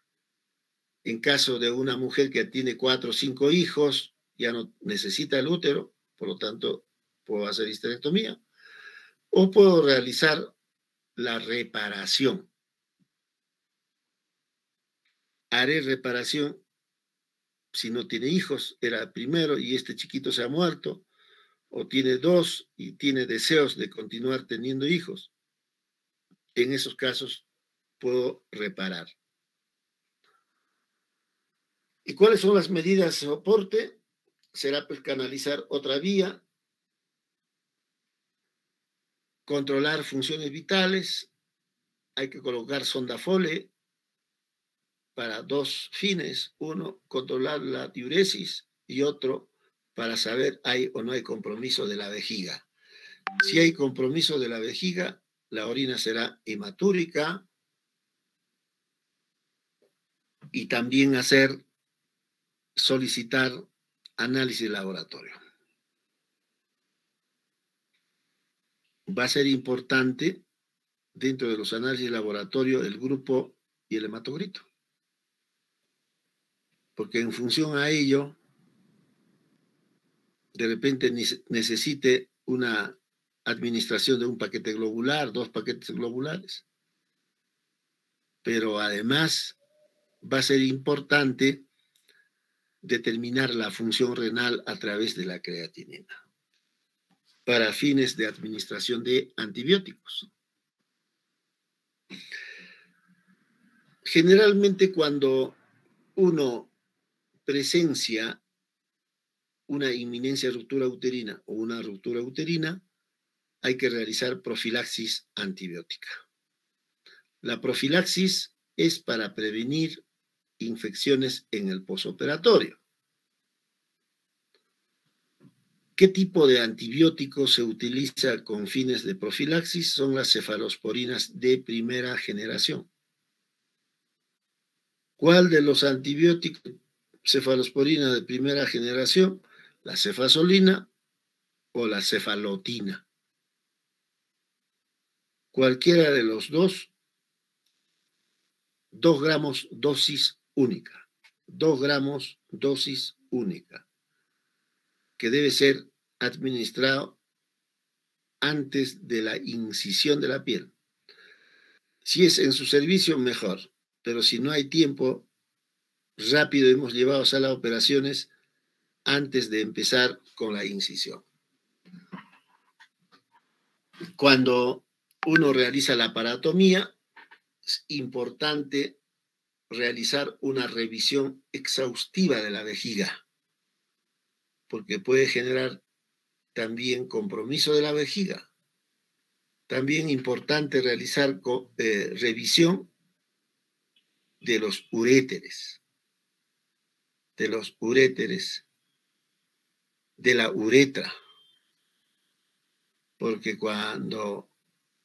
en caso de una mujer que tiene 4 o 5 hijos, ya no necesita el útero, por lo tanto, puedo hacer histerectomía, o puedo realizar la reparación. Haré reparación si no tiene hijos, era primero y este chiquito se ha muerto, o tiene 2 y tiene deseos de continuar teniendo hijos. En esos casos puedo reparar. ¿Y cuáles son las medidas de soporte? Será pues canalizar otra vía, controlar funciones vitales, hay que colocar sonda Foley para 2 fines, uno, controlar la diuresis y otro, para saber hay o no hay compromiso de la vejiga. Si hay compromiso de la vejiga, la orina será hematúrica y también solicitar análisis de laboratorio. Va a ser importante dentro de los análisis de laboratorio el grupo y el hematocrito, porque en función a ello, de repente necesite una administración de un paquete globular, 2 paquetes globulares, pero además va a ser importante determinar la función renal a través de la creatinina para fines de administración de antibióticos. Generalmente cuando uno presencia una inminencia ruptura uterina o una ruptura uterina, hay que realizar profilaxis antibiótica. La profilaxis es para prevenir infecciones en el posoperatorio. ¿Qué tipo de antibiótico se utiliza con fines de profilaxis? Son las cefalosporinas de primera generación. ¿Cuál de los antibióticos cefalosporina de primera generación? La cefazolina o la cefalotina. Cualquiera de los dos, 2 gramos dosis única. 2 gramos dosis única, que debe ser administrado antes de la incisión de la piel. Si es en su servicio, mejor, pero si no hay tiempo, rápido hemos llevado a sala de operaciones antes de empezar con la incisión. Cuando uno realiza la aparatomía, es importante realizar una revisión exhaustiva de la vejiga, porque puede generar también compromiso de la vejiga. También importante realizar revisión de los uréteres, de la uretra, porque cuando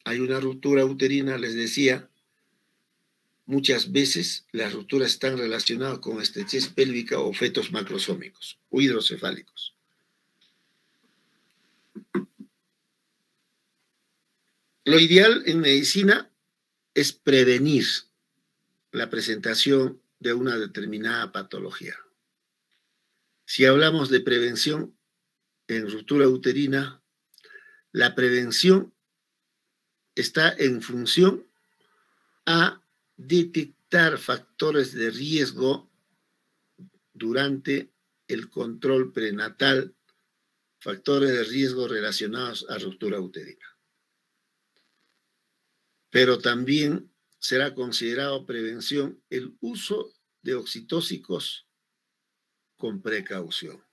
hay una ruptura uterina, les decía, muchas veces las rupturas están relacionadas con estrechez pélvica o fetos macrosómicos o hidrocefálicos. Lo ideal en medicina es prevenir la presentación de una determinada patología. Si hablamos de prevención en ruptura uterina, la prevención está en función a detectar factores de riesgo durante el control prenatal, factores de riesgo relacionados a ruptura uterina. Pero también será considerado prevención el uso de oxitóxicos con precaución,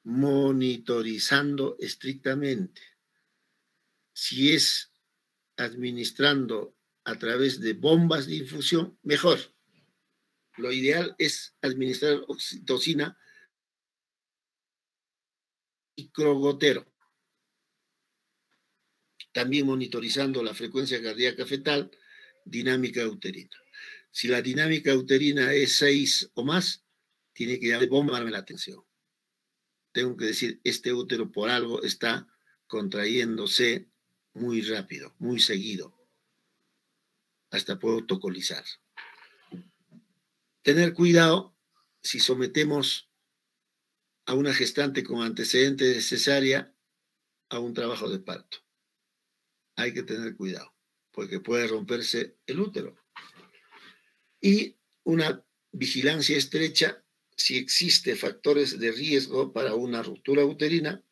monitorizando estrictamente. Si es administrando a través de bombas de infusión, mejor. Lo ideal es administrar oxitocina microgotero. También monitorizando la frecuencia cardíaca fetal, dinámica uterina. Si la dinámica uterina es 6 o más, tiene que bombarme la atención. Tengo que decir, este útero por algo está contrayéndose muy rápido, muy seguido. Hasta puedo tocolizar. Tener cuidado si sometemos a una gestante con antecedentes de cesárea a un trabajo de parto. Hay que tener cuidado, porque puede romperse el útero. Y una vigilancia estrecha si existen factores de riesgo para una ruptura uterina.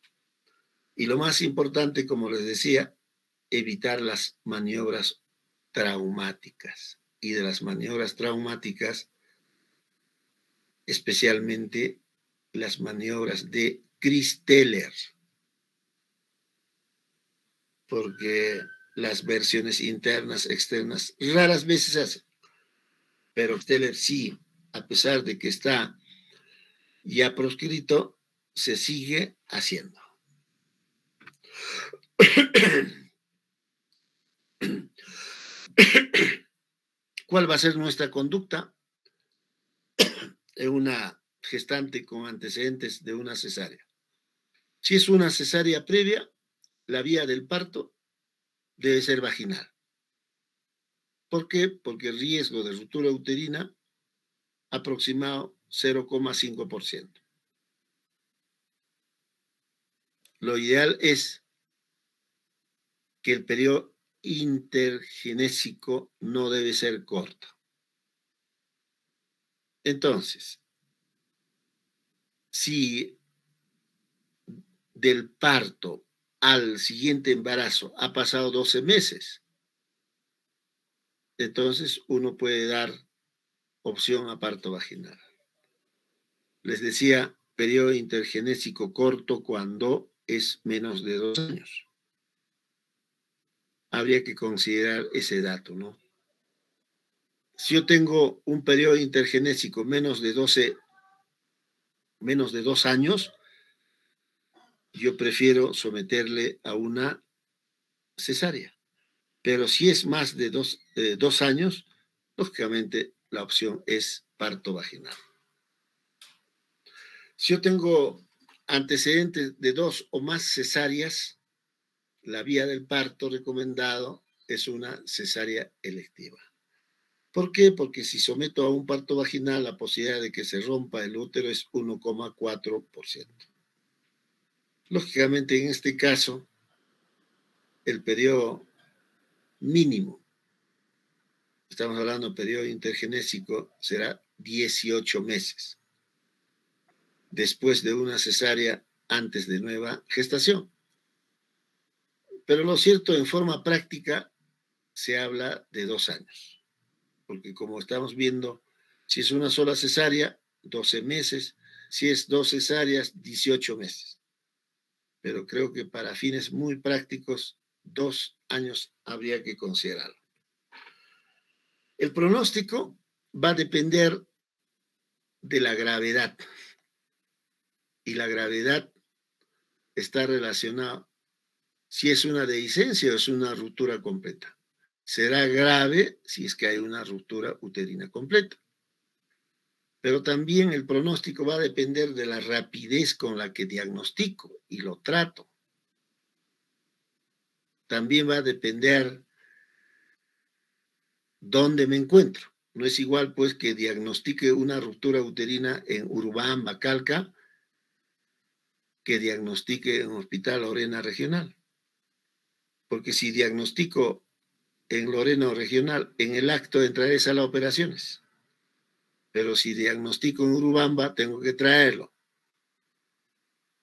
Y lo más importante, como les decía, evitar las maniobras traumáticas. Y de las maniobras traumáticas, especialmente las maniobras de Christeller. Porque las versiones internas, externas, raras veces hacen. Pero Christeller sí, a pesar de que está ya proscrito, se sigue haciendo. ¿Cuál va a ser nuestra conducta en una gestante con antecedentes de una cesárea? Si es una cesárea previa, la vía del parto debe ser vaginal. ¿Por qué? Porque el riesgo de ruptura uterina aproximado 0,5%. Lo ideal es que el periodo intergenésico no debe ser corto. Entonces, si del parto al siguiente embarazo ha pasado 12 meses, entonces uno puede dar opción a parto vaginal. Les decía, periodo intergenésico corto cuando es menos de 2 años. Habría que considerar ese dato, ¿no? Si yo tengo un periodo intergenésico menos de 2 años, yo prefiero someterle a una cesárea. Pero si es más de 2 años, lógicamente la opción es parto vaginal. Si yo tengo antecedentes de 2 o más cesáreas, la vía del parto recomendado es una cesárea electiva. ¿Por qué? Porque si someto a un parto vaginal, la posibilidad de que se rompa el útero es 1,4%. Lógicamente, en este caso, el periodo mínimo, estamos hablando de periodo intergenésico, será 18 meses, después de una cesárea antes de nueva gestación. Pero lo cierto, en forma práctica, se habla de 2 años. Porque como estamos viendo, si es una sola cesárea, 12 meses, si es 2 cesáreas, 18 meses. Pero creo que para fines muy prácticos, 2 años habría que considerarlo. El pronóstico va a depender de la gravedad. Y la gravedad está relacionada si es una dehiscencia o es una ruptura completa. Será grave si es que hay una ruptura uterina completa. Pero también el pronóstico va a depender de la rapidez con la que diagnostico y lo trato. También va a depender dónde me encuentro. No es igual, pues, que diagnostique una ruptura uterina en Urubamba, Calca, que diagnostique en Hospital Lorena Regional. Porque si diagnostico en Lorena Regional, en el acto entraré a las operaciones. Pero si diagnostico en Urubamba, tengo que traerlo.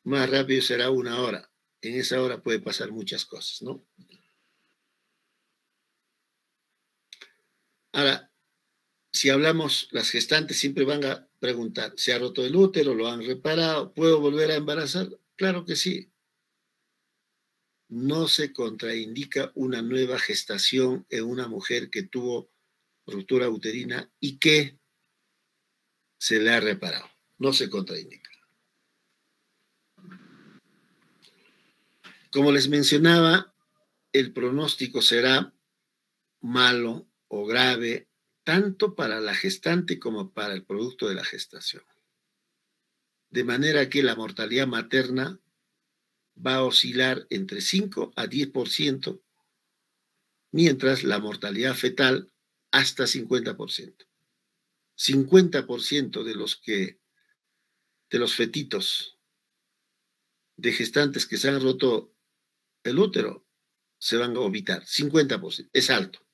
Más rápido será 1 hora. En esa hora puede pasar muchas cosas, ¿no? Ahora, si hablamos, las gestantes siempre van a preguntar, ¿se ha roto el útero? ¿Lo han reparado? ¿Puedo volver a embarazar? Claro que sí. No se contraindica una nueva gestación en una mujer que tuvo ruptura uterina y que se le ha reparado. No se contraindica. Como les mencionaba, el pronóstico será malo o grave tanto para la gestante como para el producto de la gestación. De manera que la mortalidad materna va a oscilar entre 5 a 10%, mientras la mortalidad fetal hasta 50%. 50% de los fetitos de gestantes que se han roto el útero se van a ovitar. 50%, es alto.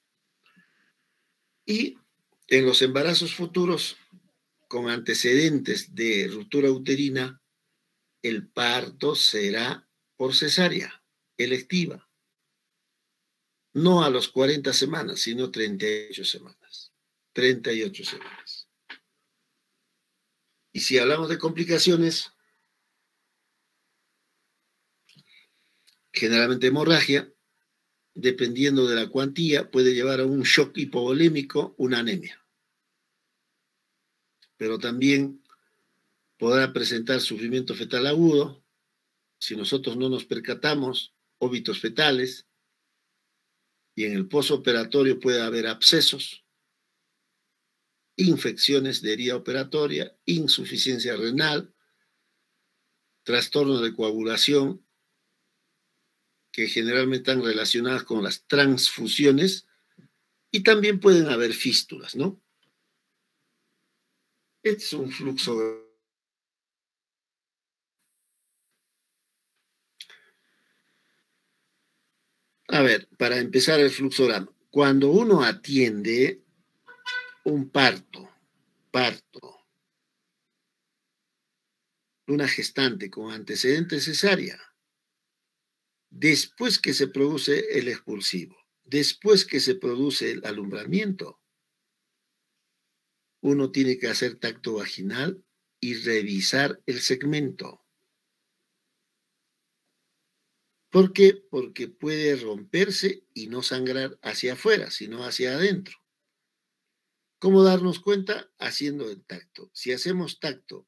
Y en los embarazos futuros con antecedentes de ruptura uterina, el parto será por cesárea electiva. No a los 40 semanas, sino 38 semanas. 38 semanas. Y si hablamos de complicaciones, generalmente hemorragia, dependiendo de la cuantía, puede llevar a un shock hipovolémico, una anemia. Pero también podrá presentar sufrimiento fetal agudo, si nosotros no nos percatamos, óbitos fetales, y en el postoperatorio puede haber abscesos, infecciones de herida operatoria, insuficiencia renal, trastornos de coagulación, que generalmente están relacionadas con las transfusiones, y también pueden haber fístulas, ¿no? Este es un fluxo. A ver, para empezar el fluxograma. Cuando uno atiende un parto, una gestante con antecedente cesárea, después que se produce el expulsivo, después que se produce el alumbramiento, uno tiene que hacer tacto vaginal y revisar el segmento. ¿Por qué? Porque puede romperse y no sangrar hacia afuera, sino hacia adentro. ¿Cómo darnos cuenta? Haciendo el tacto. Si hacemos tacto,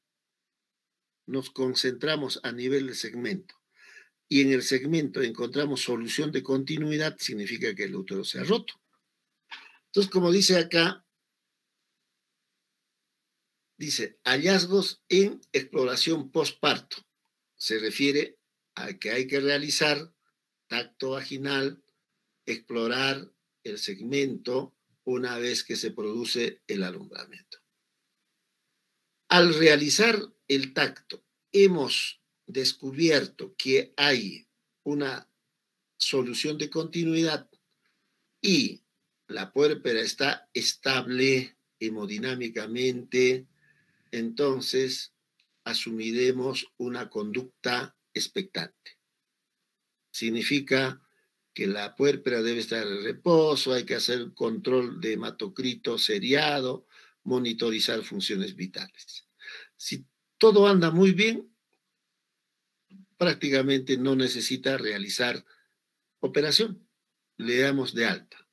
nos concentramos a nivel del segmento y en el segmento encontramos solución de continuidad, significa que el útero se ha roto. Entonces, como dice acá, dice hallazgos en exploración postparto. Se refiere a que hay que realizar tacto vaginal, explorar el segmento una vez que se produce el alumbramiento. Al realizar el tacto, hemos descubierto que hay una solución de continuidad y la puérpera está estable hemodinámicamente, entonces asumiremos una conducta expectante. Significa que la puérpera debe estar en reposo, hay que hacer control de hematocrito seriado, monitorizar funciones vitales. Si todo anda muy bien, prácticamente no necesita realizar operación. Le damos de alta.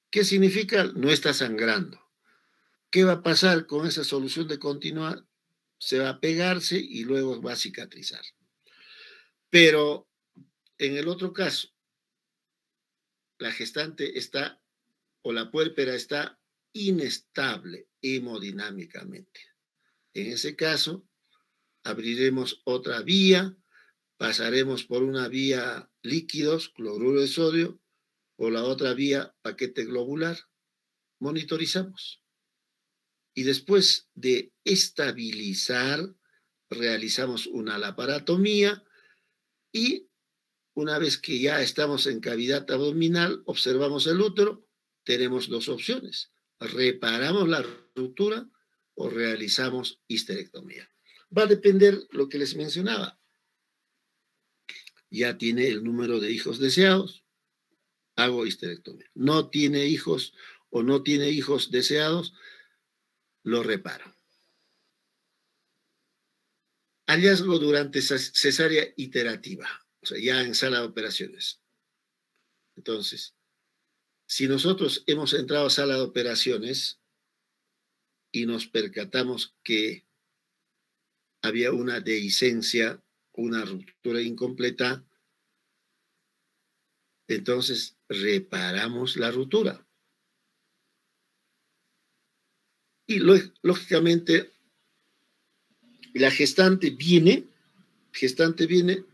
¿Qué significa? No está sangrando. ¿Qué va a pasar con esa solución de continuidad? Se va a pegarse y luego va a cicatrizar. Pero en el otro caso, la gestante está o la puérpera está inestable hemodinámicamente. En ese caso, abriremos otra vía, pasaremos por una vía líquidos, cloruro de sodio, o la otra vía paquete globular, monitorizamos. Y después de estabilizar, realizamos una laparotomía y una vez que ya estamos en cavidad abdominal, observamos el útero, tenemos dos opciones. Reparamos la ruptura o realizamos histerectomía. Va a depender lo que les mencionaba. Ya tiene el número de hijos deseados, hago histerectomía. No tiene hijos o no tiene hijos deseados, lo reparo. Hallazgo durante cesárea iterativa, o sea, ya en sala de operaciones. Entonces, si nosotros hemos entrado a sala de operaciones y nos percatamos que había una dehiscencia, una ruptura incompleta, Entonces, reparamos la ruptura. Y lógicamente, la gestante viene,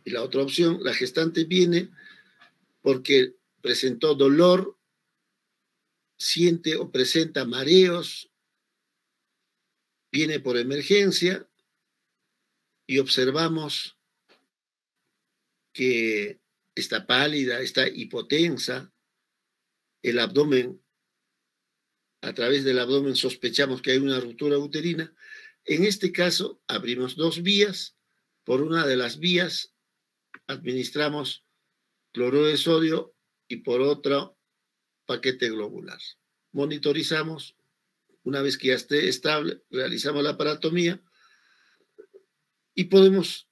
y la otra opción, la gestante viene porque presentó dolor, siente o presenta mareos, viene por emergencia y observamos que está pálida, está hipotensa, el abdomen, a través del abdomen sospechamos que hay una ruptura uterina. En este caso, abrimos 2 vías. Por una de las vías administramos cloruro de sodio y por otra paquete globular. Monitorizamos, una vez que ya esté estable, realizamos la aparatomía y podemos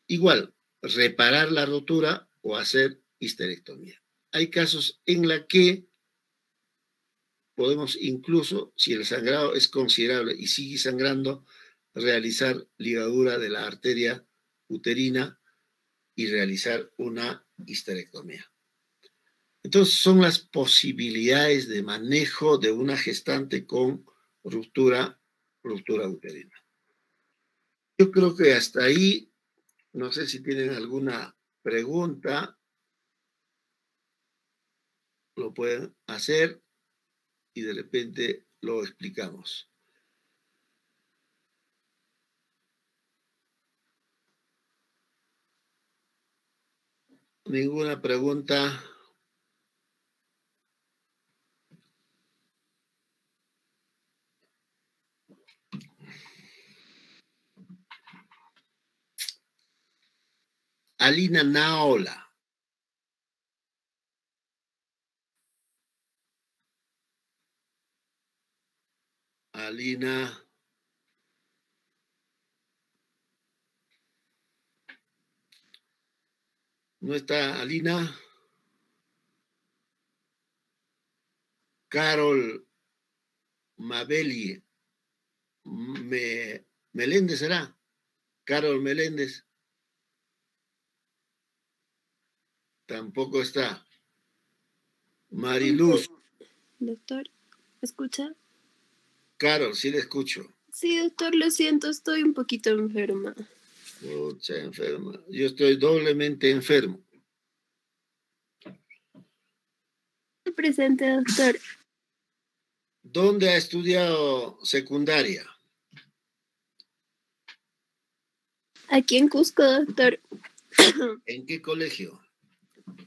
igual reparar la rotura o hacer histerectomía. Hay casos en la que podemos incluso, si el sangrado es considerable y sigue sangrando, realizar ligadura de la arteria uterina y realizar una histerectomía. Entonces, son las posibilidades de manejo de una gestante con ruptura uterina. Yo creo que hasta ahí, no sé si tienen alguna pregunta, lo pueden hacer y de repente lo explicamos. Ninguna pregunta. Alina Naola. Alina. ¿No está Alina? Carol Mabeli. Meléndez será. Carol Meléndez. Tampoco está. Mariluz. Doctor, ¿escucha? Carol, sí le escucho. Sí, doctor, lo siento, estoy un poquito enferma. Mucha enferma. Yo estoy doblemente enfermo. Presente, doctor. ¿Dónde ha estudiado secundaria? Aquí en Cusco, doctor. ¿En qué colegio?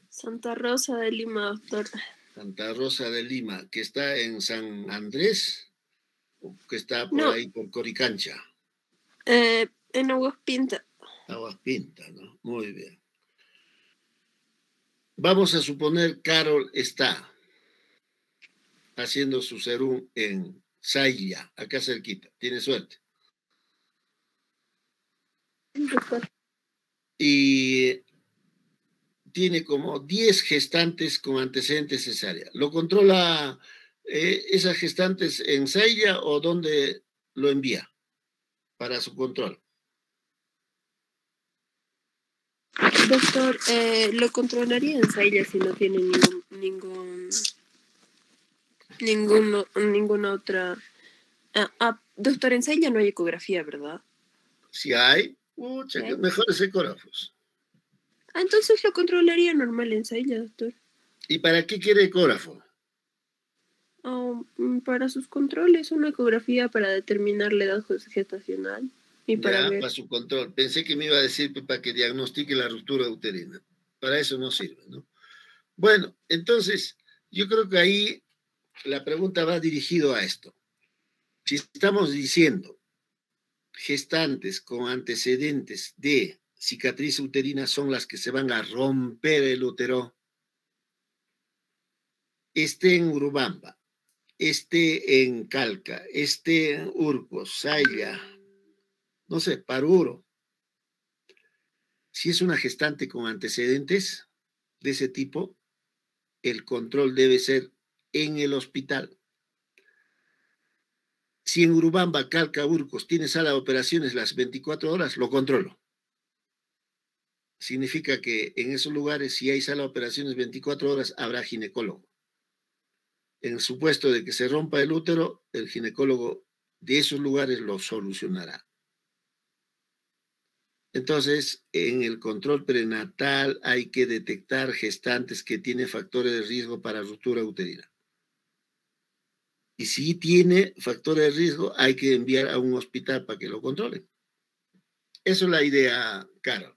Santa Rosa de Lima, doctor. Santa Rosa de Lima, que está en San Andrés, o que está por ahí por Coricancha. En Aguas Pinta. Aguas Pinta, ¿no? Muy bien. Vamos a suponer Carol está haciendo su serum en Sailla, acá cerquita. Tiene suerte. Doctor. Y tiene como 10 gestantes con antecedentes cesárea. ¿Lo controla esas gestantes en Sailla o dónde lo envía para su control? Doctor, lo controlaría en Sailla si no tiene ninguna otra. Doctor, en Sailla no hay ecografía, ¿verdad? Si hay, mejores ecógrafos. Entonces lo controlaría normal en Sailla, doctor. ¿Y para qué quiere ecógrafo? Para sus controles, una ecografía para determinar la edad gestacional y para ver. Para su control. Pensé que me iba a decir para que diagnostique la ruptura uterina. Para eso no sirve, ¿no? Bueno, entonces, yo creo que ahí la pregunta va dirigido a esto. Si estamos diciendo gestantes con antecedentes de cicatriz uterina son las que se van a romper el útero, esté en Urubamba, esté en Calca, esté en Urcos, Sailla, no sé, Paruro. Si es una gestante con antecedentes de ese tipo, el control debe ser en el hospital. Si en Urubamba, Calca, Urcos tiene sala de operaciones las 24 horas, lo controlo. significa que en esos lugares, si hay sala de operaciones 24 horas, habrá ginecólogo. En el supuesto de que se rompa el útero, el ginecólogo de esos lugares lo solucionará. Entonces, en el control prenatal hay que detectar gestantes que tienen factores de riesgo para ruptura uterina. Y si tiene factores de riesgo, hay que enviar a un hospital para que lo controlen. Eso es la idea, Carol.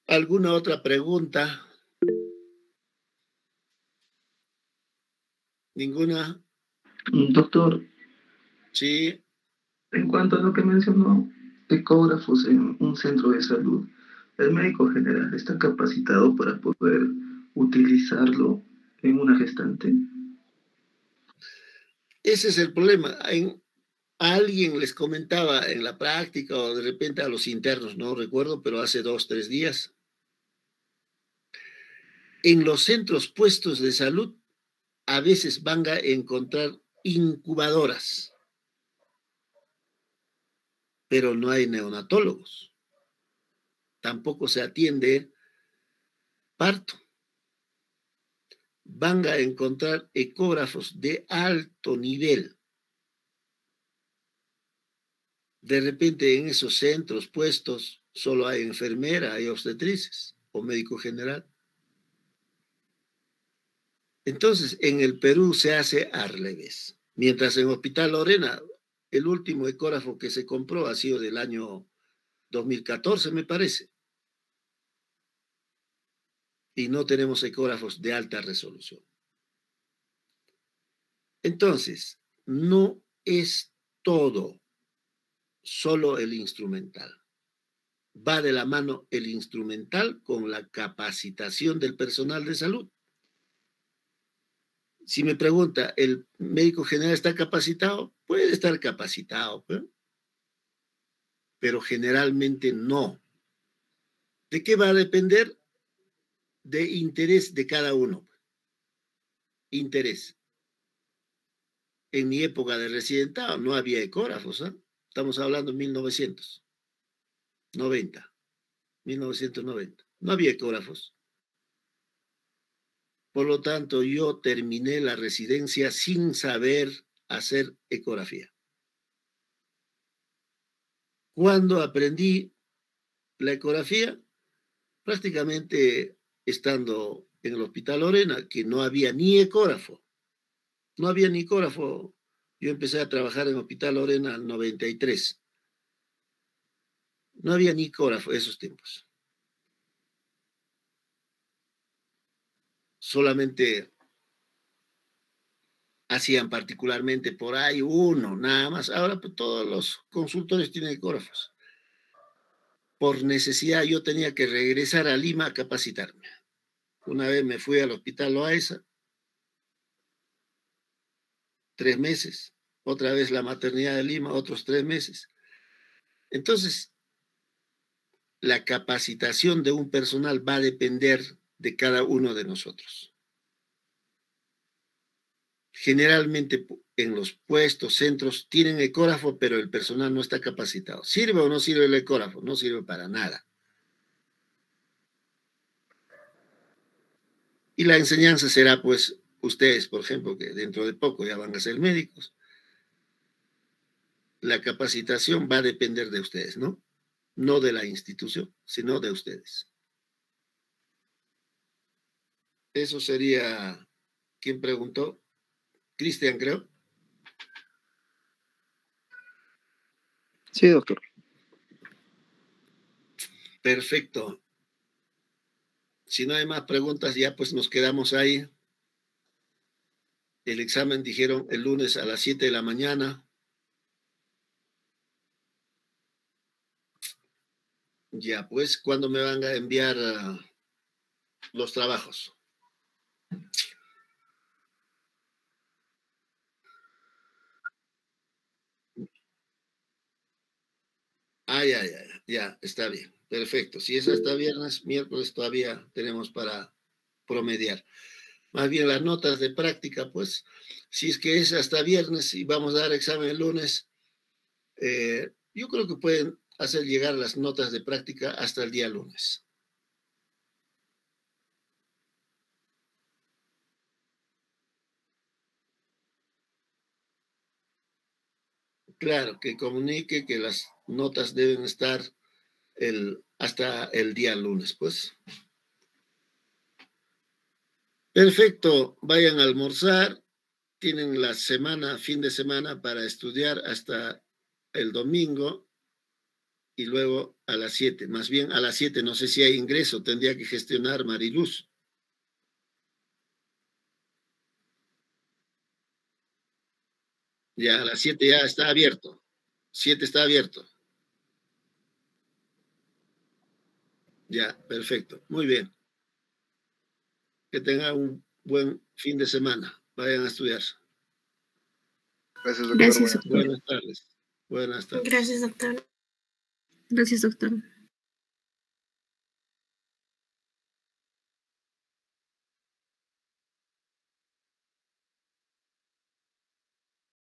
¿Alguna otra pregunta? ¿Ninguna? Doctor, Sí. en cuanto a lo que mencionó, ecógrafos en un centro de salud, ¿el médico general está capacitado para poder utilizarlo en una gestante? Ese es el problema. A alguien les comentaba en la práctica o de repente a los internos, no recuerdo, pero hace 2, 3 días. En los centros puestos de salud, a veces van a encontrar incubadoras, pero no hay neonatólogos. Tampoco se atiende parto. Van a encontrar ecógrafos de alto nivel. De repente en esos centros puestos solo hay enfermera, hay obstetrices o médico general. Entonces, en el Perú se hace al revés. Mientras en Hospital Lorena, el último ecógrafo que se compró ha sido del año 2014, me parece. Y no tenemos ecógrafos de alta resolución. Entonces, no es todo solo el instrumental. Va de la mano el instrumental con la capacitación del personal de salud. Si me pregunta, ¿el médico general está capacitado? Puede estar capacitado, pero generalmente no. ¿De qué va a depender? De interés de cada uno. Interés. En mi época de residentado no había ecógrafos, ¿eh? Estamos hablando de 1990. No había ecógrafos. Por lo tanto, yo terminé la residencia sin saber hacer ecografía. Cuando aprendí la ecografía, prácticamente estando en el Hospital Lorena, que no había ni ecógrafo. No había ni ecógrafo. Yo empecé a trabajar en el Hospital Lorena en el 93. No había ni ecógrafo en esos tiempos. Solamente hacían particularmente por ahí uno, nada más. Ahora pues, todos los consultores tienen ecógrafos. Por necesidad yo tenía que regresar a Lima a capacitarme. Una vez me fui al Hospital Loaiza, 3 meses. Otra vez la maternidad de Lima, otros 3 meses. Entonces, la capacitación de un personal va a depender de cada uno de nosotros. Generalmente en los puestos, centros, tienen ecógrafo, pero el personal no está capacitado. ¿Sirve o no sirve el ecógrafo? No sirve para nada. Y la enseñanza será, pues, ustedes, por ejemplo, que dentro de poco ya van a ser médicos. La capacitación va a depender de ustedes, ¿no? No de la institución, sino de ustedes. Eso sería, ¿quién preguntó? Cristian, creo. Sí, doctor. Perfecto. Si no hay más preguntas, ya pues nos quedamos ahí. El examen dijeron el lunes a las 7 de la mañana. Ya, pues, ¿cuándo me van a enviar los trabajos? Ya, está bien. Perfecto. Si es hasta viernes, miércoles todavía tenemos para promediar. Más bien las notas de práctica, pues, si es que es hasta viernes y vamos a dar examen el lunes, yo creo que pueden hacer llegar las notas de práctica hasta el día lunes. Claro, que comunique que las notas deben estar hasta el día lunes, pues. Perfecto, vayan a almorzar. Tienen la semana, fin de semana para estudiar hasta el domingo y luego a las 7. Más bien a las 7, no sé si hay ingreso, tendría que gestionar Mariluz. Ya a las 7 ya está abierto. 7 está abierto. Ya, perfecto. Muy bien. Que tengan un buen fin de semana. Vayan a estudiar. Gracias, doctor. Gracias, doctor. Buenas tardes. Buenas tardes. Gracias, doctor. Gracias, doctor.